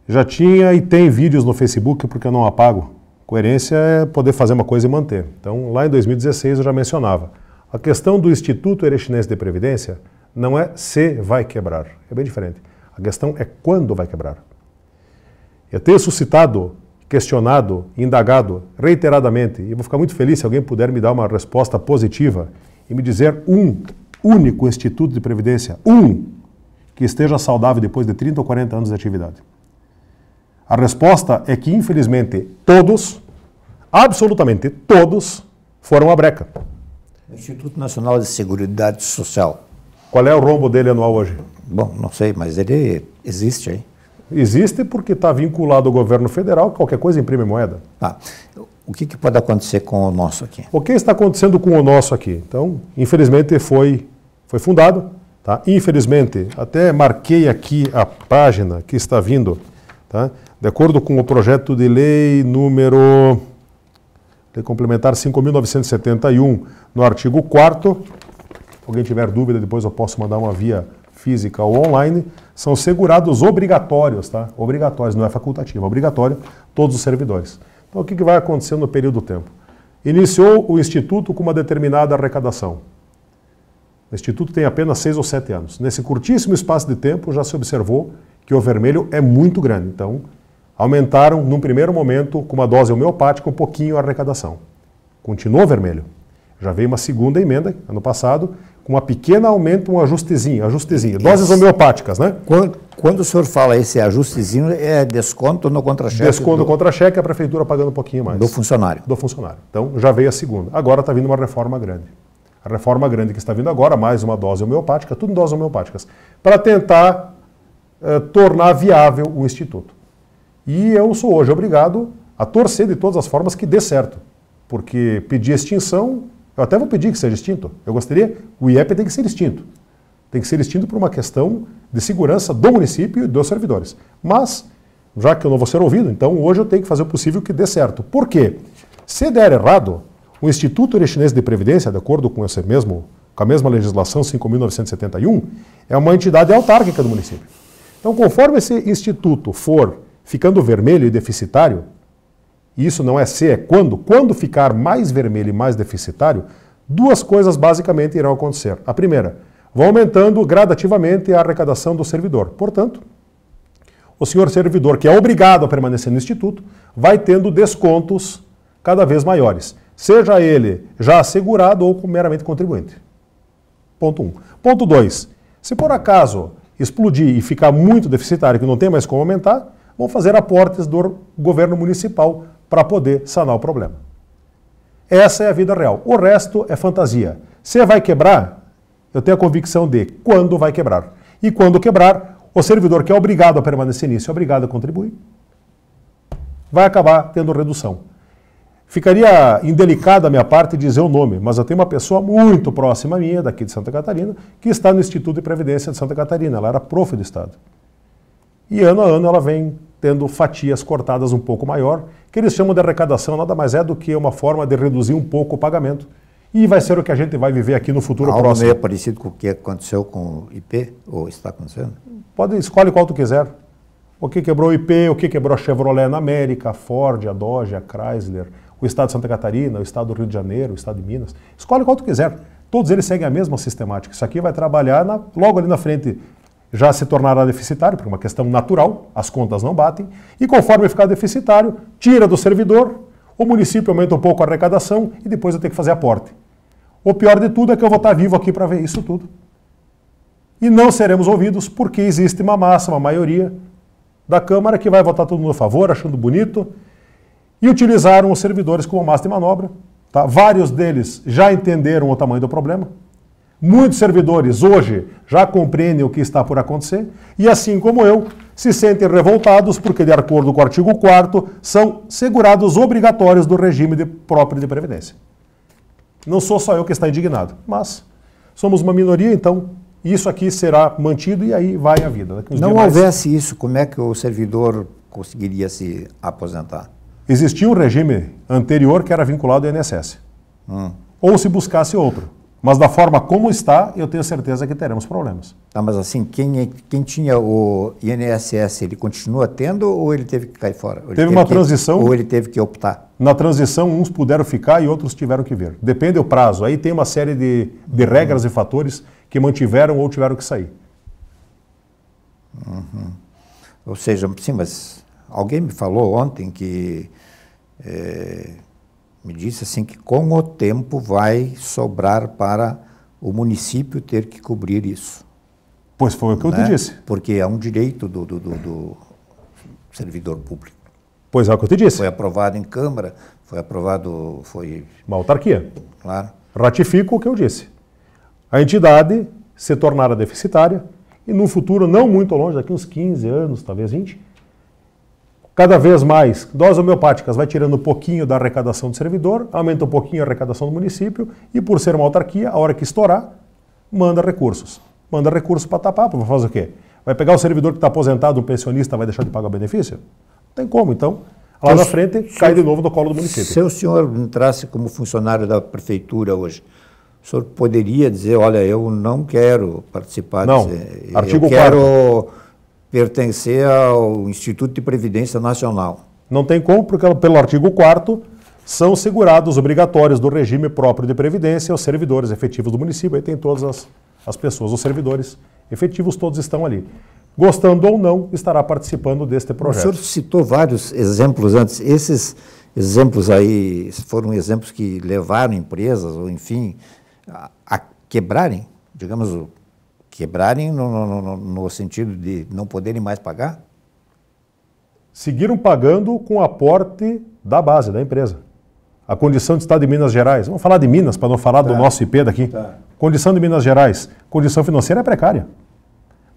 já tinha e tem vídeos no Facebook, porque eu não apago. Coerência é poder fazer uma coisa e manter. Então, lá em 2016 eu já mencionava. A questão do Instituto Erechinense de Previdência não é se vai quebrar, é bem diferente. A questão é quando vai quebrar. Eu tenho suscitado, questionado, indagado reiteradamente, e vou ficar muito feliz se alguém puder me dar uma resposta positiva e me dizer um único instituto de previdência, que esteja saudável depois de 30 ou 40 anos de atividade. A resposta é que, infelizmente, todos, absolutamente todos, foram à breca. Instituto Nacional de Seguridade Social. Qual é o rombo dele anual hoje? Bom, não sei, mas ele existe aí. Existe porque está vinculado ao governo federal, qualquer coisa imprime moeda. O que pode acontecer com o nosso aqui? O que está acontecendo com o nosso aqui? Então, infelizmente foi fundado, tá? Infelizmente, até marquei aqui a página que está vindo, tá? De acordo com o projeto de lei número complementar 5.971, no artigo 4º, alguém tiver dúvida, depois eu posso mandar uma via física ou online, são segurados obrigatórios, tá? Obrigatórios, não é facultativo, é obrigatório, todos os servidores. Então, o que vai acontecer no período do tempo? Iniciou o Instituto com uma determinada arrecadação. O Instituto tem apenas 6 ou 7 anos. Nesse curtíssimo espaço de tempo, já se observou que o vermelho é muito grande. Então, aumentaram, num primeiro momento, com uma dose homeopática, um pouquinho a arrecadação. Continuou vermelho. Já veio uma segunda emenda, ano passado, com uma pequena aumento, um ajustezinho. Doses homeopáticas, né? Quando o senhor fala esse ajustezinho, é desconto no contra-cheque? Desconto no contra-cheque, a prefeitura pagando um pouquinho mais. Do funcionário? Do funcionário. Então, já veio a segunda. Agora está vindo uma reforma grande. A reforma grande que está vindo agora, mais uma dose homeopática, tudo em doses homeopáticas, para tentar tornar viável o Instituto. E eu sou hoje obrigado a torcer de todas as formas que dê certo. Porque pedir extinção, eu até vou pedir que seja extinto. Eu gostaria, o IEP tem que ser extinto. Tem que ser extinto por uma questão de segurança do município e dos servidores. Mas, já que eu não vou ser ouvido, então hoje eu tenho que fazer o possível que dê certo. Por quê? Se der errado, o Instituto Erechinense de Previdência, de acordo com a mesma legislação 5.971, é uma entidade autárquica do município. Então, conforme esse instituto for ficando vermelho e deficitário, e isso não é se, é quando ficar mais vermelho e mais deficitário, duas coisas basicamente irão acontecer. A primeira, vai aumentando gradativamente a arrecadação do servidor. Portanto, o senhor servidor, que é obrigado a permanecer no Instituto, vai tendo descontos cada vez maiores. Seja ele já assegurado ou meramente contribuinte. Ponto 1. Ponto 2. Se por acaso explodir e ficar muito deficitário, que não tem mais como aumentar, vão fazer aportes do governo municipal para poder sanar o problema. Essa é a vida real. O resto é fantasia. Se vai quebrar, eu tenho a convicção de quando vai quebrar. E quando quebrar, o servidor que é obrigado a permanecer nisso, é obrigado a contribuir, vai acabar tendo redução. Ficaria indelicado da minha parte dizer o nome, mas eu tenho uma pessoa muito próxima a minha, daqui de Santa Catarina, que está no Instituto de Previdência de Santa Catarina. Ela era prof do Estado. E ano a ano ela vem tendo fatias cortadas um pouco maior, que eles chamam de arrecadação, nada mais é do que uma forma de reduzir um pouco o pagamento. E vai ser o que a gente vai viver aqui no futuro próximo. Algo meio parecido com o que aconteceu com o IP, ou está acontecendo? Escolhe qual tu quiser. O que quebrou o IP, o que quebrou a Chevrolet na América, a Ford, a Dodge, a Chrysler, o Estado de Santa Catarina, o Estado do Rio de Janeiro, o Estado de Minas. Escolhe qual tu quiser. Todos eles seguem a mesma sistemática. Isso aqui vai trabalhar logo ali na frente. Já se tornará deficitário, por uma questão natural, as contas não batem, e conforme ficar deficitário, tira do servidor, o município aumenta um pouco a arrecadação e depois eu tenho que fazer aporte. O pior de tudo é que eu vou estar vivo aqui para ver isso tudo. E não seremos ouvidos porque existe uma massa, uma maioria da Câmara que vai votar todo mundo a favor, achando bonito, e utilizaram os servidores como massa de manobra. Tá? Vários deles já entenderam o tamanho do problema. Muitos servidores hoje já compreendem o que está por acontecer e, assim como eu, se sentem revoltados porque, de acordo com o artigo 4º, são segurados obrigatórios do regime próprio de Previdência. Não sou só eu que está indignado, mas somos uma minoria, então isso aqui será mantido e aí vai a vida. Não houvesse isso, como é que o servidor conseguiria se aposentar? Existia um regime anterior que era vinculado ao INSS. Ou se buscasse outro. Mas da forma como está, eu tenho certeza que teremos problemas. Tá, mas assim, quem tinha o INSS, ele continua tendo ou ele teve que cair fora? Teve uma transição. Ou ele teve que optar? Na transição, uns puderam ficar e outros tiveram que vir. Depende do prazo. Aí tem uma série de regras e fatores que mantiveram ou tiveram que sair. Ou seja, sim, mas alguém me falou ontem que... me disse assim que com o tempo vai sobrar para o município ter que cobrir isso. Pois foi o que eu te disse. Porque é um direito do servidor público. Pois é o que eu te disse. Foi aprovado em Câmara, foi... Uma autarquia. Claro. Ratifico o que eu disse. A entidade se tornará deficitária e num futuro não muito longe, daqui uns 15 anos, talvez 20, Cada vez mais, doses homeopáticas vai tirando um pouquinho da arrecadação do servidor, aumenta um pouquinho a arrecadação do município e, por ser uma autarquia, a hora que estourar, manda recursos. Manda recursos para tapar, para fazer o quê? Vai pegar o servidor que está aposentado, um pensionista, vai deixar de pagar o benefício? Não tem como, então, lá na frente, cai de novo no colo do município. Se o senhor entrasse como funcionário da prefeitura hoje, o senhor poderia dizer, olha, eu não quero participar Não, desse... artigo eu quero pertencer ao Instituto de Previdência Nacional. Não tem como, porque pelo artigo 4º são segurados obrigatórios do regime próprio de previdência os servidores efetivos do município. Aí tem todas as pessoas, os servidores efetivos, todos estão ali. Gostando ou não, estará participando deste projeto. O senhor citou vários exemplos antes. Esses exemplos aí foram exemplos que levaram empresas, ou enfim, a quebrarem, digamos, quebrarem no sentido de não poderem mais pagar? Seguiram pagando com aporte da base, da empresa. A condição de Estado de Minas Gerais, vamos falar de Minas, para não falar do nosso IP daqui. Condição de Minas Gerais, condição financeira é precária.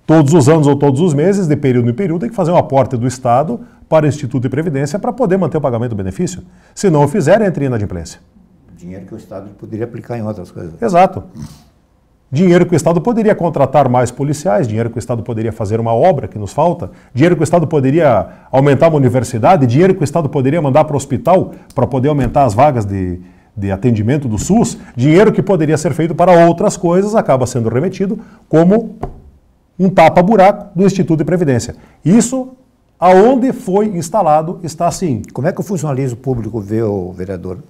Todos os anos ou todos os meses, de período em período, tem que fazer um aporte do Estado para o Instituto de Previdência para poder manter o pagamento do benefício. Se não o fizer, entra em inadimplência. Dinheiro que o Estado poderia aplicar em outras coisas. Exato. Dinheiro que o Estado poderia contratar mais policiais, dinheiro que o Estado poderia fazer uma obra que nos falta, dinheiro que o Estado poderia aumentar uma universidade, dinheiro que o Estado poderia mandar para o hospital para poder aumentar as vagas de atendimento do SUS, dinheiro que poderia ser feito para outras coisas acaba sendo remetido como um tapa-buraco do Instituto de Previdência. Isso, aonde foi instalado, está assim. Como é que o funcionalismo público vê o vereador?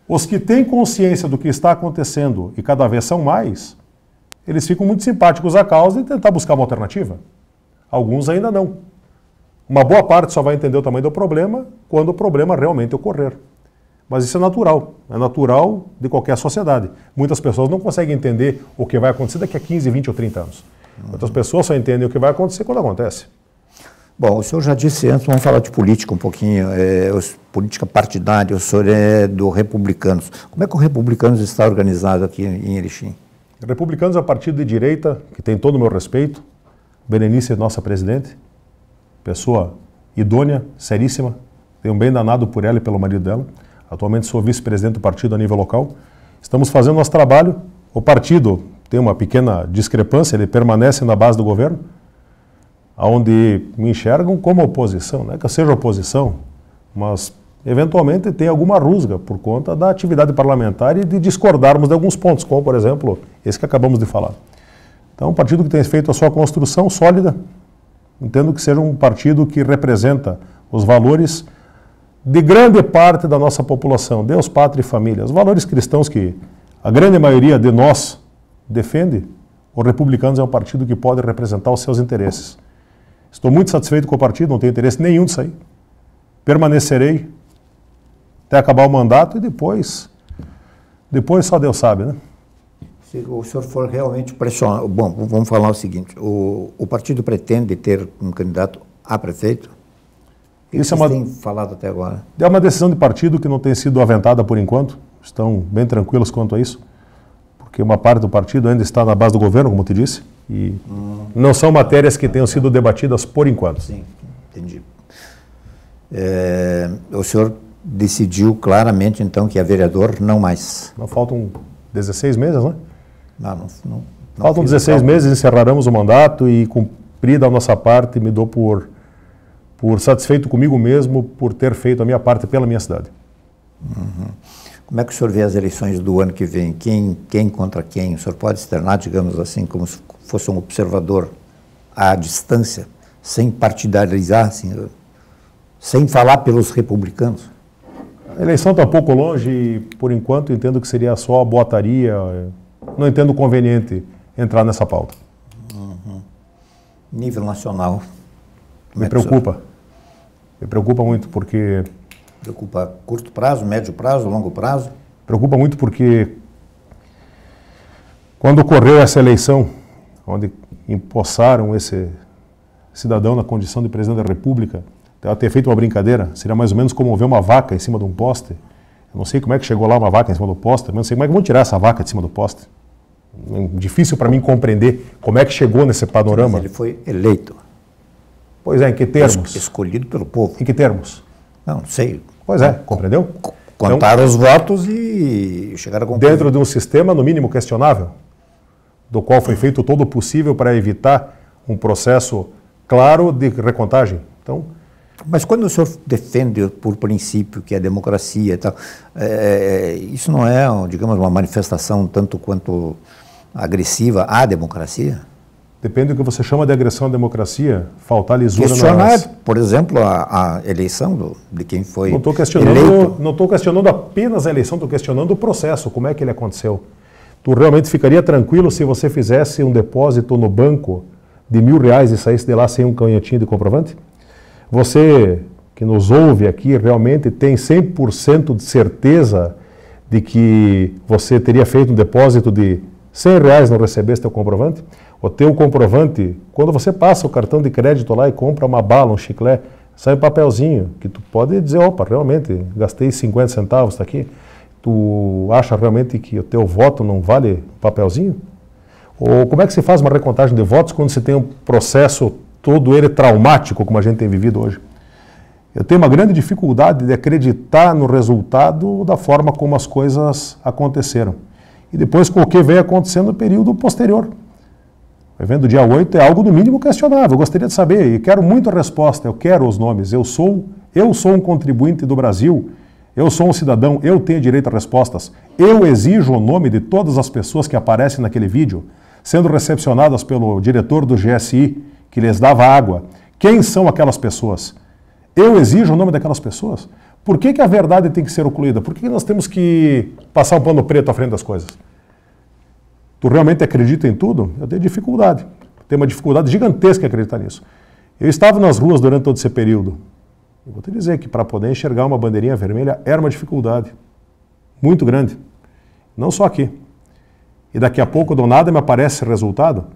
Os que têm consciência do que está acontecendo, e cada vez são mais, eles ficam muito simpáticos à causa e tentar buscar uma alternativa. Alguns ainda não. Uma boa parte só vai entender o tamanho do problema quando o problema realmente ocorrer. Mas isso é natural de qualquer sociedade. Muitas pessoas não conseguem entender o que vai acontecer daqui a 15, 20 ou 30 anos. Outras pessoas só entendem o que vai acontecer quando acontece. Bom, o senhor já disse antes, vamos falar de política um pouquinho, política partidária, o senhor é do Republicanos. Como é que o Republicanos está organizado aqui em Erechim? Republicanos é um partido de direita, que tem todo o meu respeito. Berenice é nossa presidente, pessoa idônea, seríssima, tenho um bem danado por ela e pelo marido dela. Atualmente sou vice-presidente do partido a nível local. Estamos fazendo nosso trabalho. O partido tem uma pequena discrepância, ele permanece na base do governo, onde me enxergam como oposição, não é que eu seja oposição, mas eventualmente tem alguma rusga por conta da atividade parlamentar e de discordarmos de alguns pontos, como por exemplo esse que acabamos de falar. Então, um partido que tem feito a sua construção sólida, entendo que seja um partido que representa os valores de grande parte da nossa população, Deus, pátria e família, os valores cristãos que a grande maioria de nós defende. O Republicanos é um partido que pode representar os seus interesses. Estou muito satisfeito com o partido, não tenho interesse nenhum de sair. Permanecerei até acabar o mandato e depois só Deus sabe, né? Se o senhor for realmente pressionado... Bom, vamos falar o seguinte, o partido pretende ter um candidato a prefeito? O que vocês têm falado até agora? É uma decisão de partido que não tem sido aventada por enquanto, estão bem tranquilos quanto a isso, porque uma parte do partido ainda está na base do governo, como te disse, e não são matérias que tenham sido debatidas por enquanto. Sim, entendi. O senhor decidiu claramente, então, que é vereador, não mais? Não, faltam 16 meses, né? Não faltam 16 meses, encerraremos o mandato e, cumprida a nossa parte, me dou por satisfeito comigo mesmo por ter feito a minha parte pela minha cidade. Como é que o senhor vê as eleições do ano que vem? Quem contra quem? O senhor pode externar, digamos assim, como se fosse um observador à distância, sem partidarizar, assim, sem falar pelos republicanos? A eleição está um pouco longe e, por enquanto, entendo que seria só a boataria. Não entendo conveniente entrar nessa pauta. Nível nacional? Me preocupa. Me preocupa muito porque... Preocupa a curto prazo, médio prazo, longo prazo? Preocupa muito porque quando ocorreu essa eleição, onde empossaram esse cidadão na condição de presidente da República, eu ter feito uma brincadeira, seria mais ou menos como ver uma vaca em cima de um poste. Eu não sei como é que chegou lá uma vaca em cima do poste, mas não sei como é que vão tirar essa vaca de cima do poste. É difícil para mim compreender como é que chegou nesse panorama. Mas ele foi eleito. Pois é, em que termos? Escolhido pelo povo. Em que termos? Não sei. Pois é, compreendeu? Contaram os votos e chegaram a concluir. Dentro de um sistema, no mínimo, questionável, do qual foi feito todo o possível para evitar um processo claro de recontagem. Então, mas quando o senhor defende por princípio que é democracia e tal, isso não é, digamos, uma manifestação tanto quanto agressiva à democracia? Depende do que você chama de agressão à democracia, faltar lisura questionar, por exemplo, a eleição de quem foi eleito. Não estou questionando apenas a eleição, estou questionando o processo, como é que ele aconteceu. Tu realmente ficaria tranquilo se você fizesse um depósito no banco de R$1.000 e saísse de lá sem um canhotinho de comprovante? Você que nos ouve aqui realmente tem 100% de certeza de que você teria feito um depósito de R$100 não recebesse teu comprovante? O teu comprovante, quando você passa o cartão de crédito lá e compra uma bala, um chiclete, sai um papelzinho que tu pode dizer, opa, realmente gastei 50 centavos, está aqui. Tu acha realmente que o teu voto não vale um papelzinho? Ou como é que se faz uma recontagem de votos quando se tem um processo todo ele traumático como a gente tem vivido hoje? Eu tenho uma grande dificuldade de acreditar no resultado da forma como as coisas aconteceram. E depois com o que vem acontecendo no período posterior. O evento do dia 8 é algo no mínimo questionável. Eu gostaria de saber e quero muito a resposta. Eu quero os nomes. Eu sou um contribuinte do Brasil. Eu sou um cidadão. Eu tenho direito a respostas. Eu exijo o nome de todas as pessoas que aparecem naquele vídeo, sendo recepcionadas pelo diretor do GSI, que lhes dava água. Quem são aquelas pessoas? Eu exijo o nome daquelas pessoas. Por que a verdade tem que ser ocluída? Por que nós temos que passar um pano preto à frente das coisas? Tu realmente acredita em tudo? Eu tenho dificuldade. Tenho uma dificuldade gigantesca em acreditar nisso. Eu estava nas ruas durante todo esse período. Eu vou te dizer que para poder enxergar uma bandeirinha vermelha era uma dificuldade muito grande. Não só aqui. E daqui a pouco, do nada, me aparece esse resultado.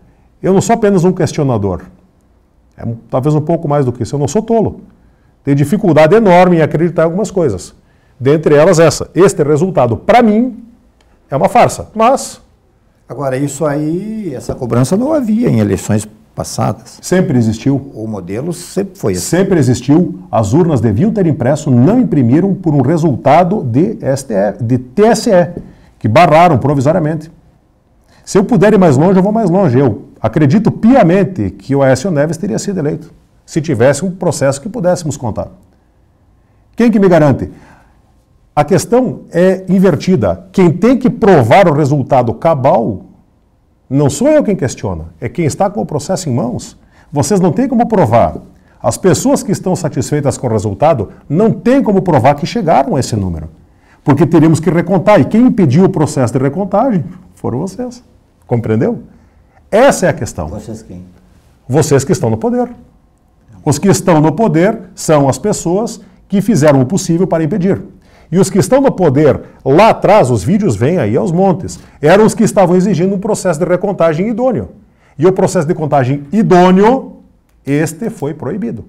Eu não sou apenas um questionador. Talvez um pouco mais do que isso. Eu não sou tolo. Tenho dificuldade enorme em acreditar em algumas coisas. Dentre elas essa. Este resultado, para mim, é uma farsa. Mas... Agora, isso aí, essa cobrança não havia em eleições passadas. Sempre existiu. O modelo sempre foi assim. Sempre existiu. As urnas deviam ter impresso, não imprimiram por um resultado de TSE, que barraram provisoriamente. Se eu puder ir mais longe, eu vou mais longe. Eu acredito piamente que o Aécio Neves teria sido eleito, se tivesse um processo que pudéssemos contar. Quem que me garante? A questão é invertida. Quem tem que provar o resultado cabal não sou eu quem questiona, é quem está com o processo em mãos. Vocês não têm como provar. As pessoas que estão satisfeitas com o resultado não têm como provar que chegaram a esse número. Porque teríamos que recontar. E quem impediu o processo de recontagem foram vocês. Compreendeu? Essa é a questão. Vocês quem? Vocês que estão no poder. Os que estão no poder são as pessoas que fizeram o possível para impedir. E os que estão no poder, lá atrás, os vídeos vêm aí aos montes, eram os que estavam exigindo um processo de recontagem idôneo. E o processo de contagem idôneo, este foi proibido.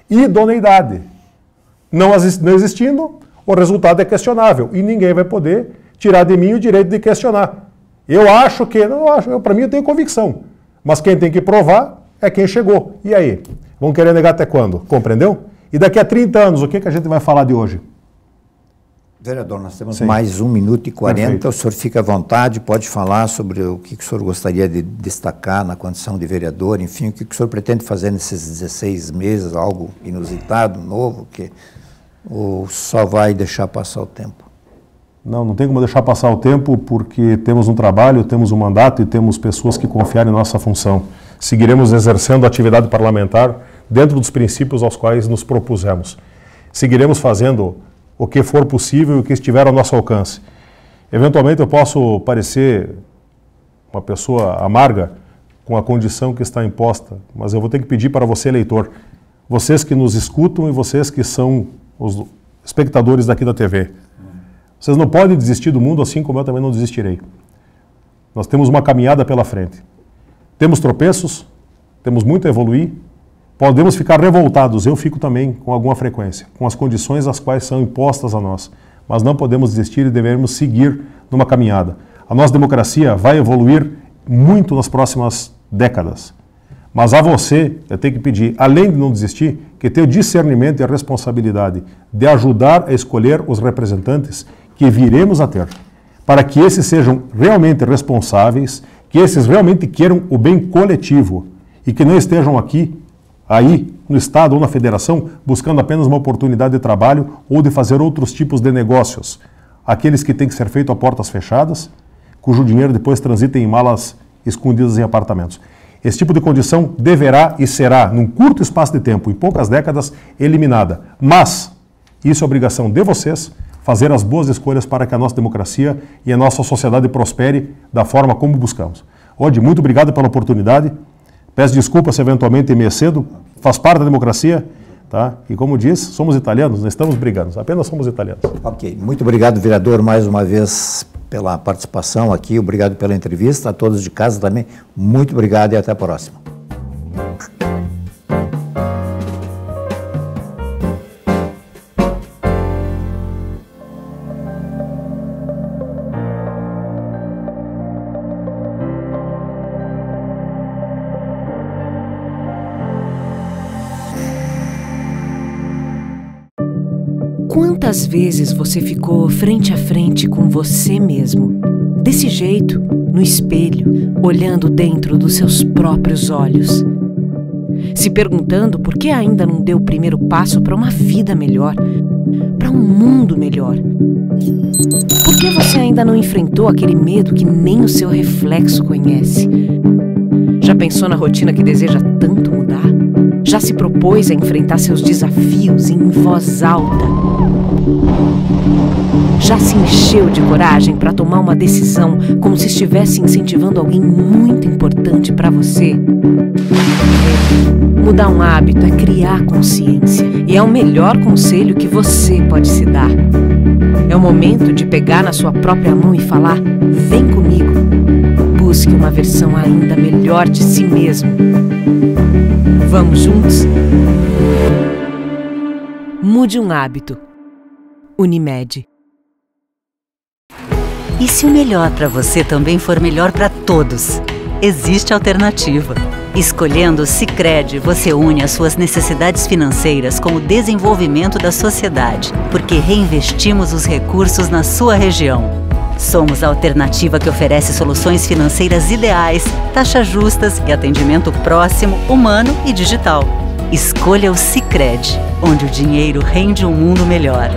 Idoneidade. Não existindo, o resultado é questionável. E ninguém vai poder tirar de mim o direito de questionar. Eu acho que, não acho, para mim eu tenho convicção. Mas quem tem que provar é quem chegou. E aí? Vão querer negar até quando? Compreendeu? E daqui a 30 anos, o que a gente vai falar de hoje? Vereador, nós temos mais 1 minuto e 40, Perfeito. O senhor fica à vontade, pode falar sobre o que o senhor gostaria de destacar na condição de vereador, enfim, o que o senhor pretende fazer nesses 16 meses, algo inusitado, novo, que ou só vai deixar passar o tempo? Não tem como deixar passar o tempo, porque temos um trabalho, temos um mandato e temos pessoas que confiaram em nossa função. Seguiremos exercendo a atividade parlamentar dentro dos princípios aos quais nos propusemos. Seguiremos fazendo o que for possível e o que estiver ao nosso alcance. Eventualmente eu posso parecer uma pessoa amarga com a condição que está imposta, mas eu vou ter que pedir para você, eleitor, vocês que nos escutam e vocês que são os espectadores daqui da TV, vocês não podem desistir do mundo, assim como eu também não desistirei. Nós temos uma caminhada pela frente. Temos tropeços, temos muito a evoluir, podemos ficar revoltados, eu fico também com alguma frequência, com as condições as quais são impostas a nós, mas não podemos desistir e devemos seguir numa caminhada. A nossa democracia vai evoluir muito nas próximas décadas, Mas a você, eu tenho que pedir, além de não desistir, que tenha o discernimento e a responsabilidade de ajudar a escolher os representantes que viremos a ter, para que esses sejam realmente responsáveis, que esses realmente queiram o bem coletivo e que não estejam aí, no Estado ou na Federação, buscando apenas uma oportunidade de trabalho ou de fazer outros tipos de negócios. Aqueles que têm que ser feito a portas fechadas, cujo dinheiro depois transita em malas escondidas em apartamentos. Esse tipo de condição deverá e será, num curto espaço de tempo, em poucas décadas, eliminada. Mas isso é obrigação de vocês, fazer as boas escolhas para que a nossa democracia e a nossa sociedade prospere da forma como buscamos. Odi, muito obrigado pela oportunidade. Peço desculpas se eventualmente me excedo, faz parte da democracia, tá? E como diz, somos italianos, não estamos brigando, apenas somos italianos. Ok, muito obrigado, vereador, mais uma vez pela participação aqui, obrigado pela entrevista, a todos de casa também, muito obrigado e até a próxima. Quantas vezes você ficou frente a frente com você mesmo, desse jeito, no espelho, olhando dentro dos seus próprios olhos, se perguntando por que ainda não deu o primeiro passo para uma vida melhor, para um mundo melhor? Por que você ainda não enfrentou aquele medo que nem o seu reflexo conhece? Já pensou na rotina que deseja tanto mudar? Já se propôs a enfrentar seus desafios em voz alta? Já se encheu de coragem para tomar uma decisão como se estivesse incentivando alguém muito importante para você? Mudar um hábito é criar consciência e é o melhor conselho que você pode se dar. É o momento de pegar na sua própria mão e falar: vem comigo. Busque uma versão ainda melhor de si mesmo. Vamos juntos? Mude um hábito. Unimed. E se o melhor para você também for melhor para todos? Existe alternativa. Escolhendo o Sicredi, você une as suas necessidades financeiras com o desenvolvimento da sociedade, porque reinvestimos os recursos na sua região. Somos a alternativa que oferece soluções financeiras ideais, taxas justas e atendimento próximo, humano e digital. Escolha o Sicredi, onde o dinheiro rende um mundo melhor.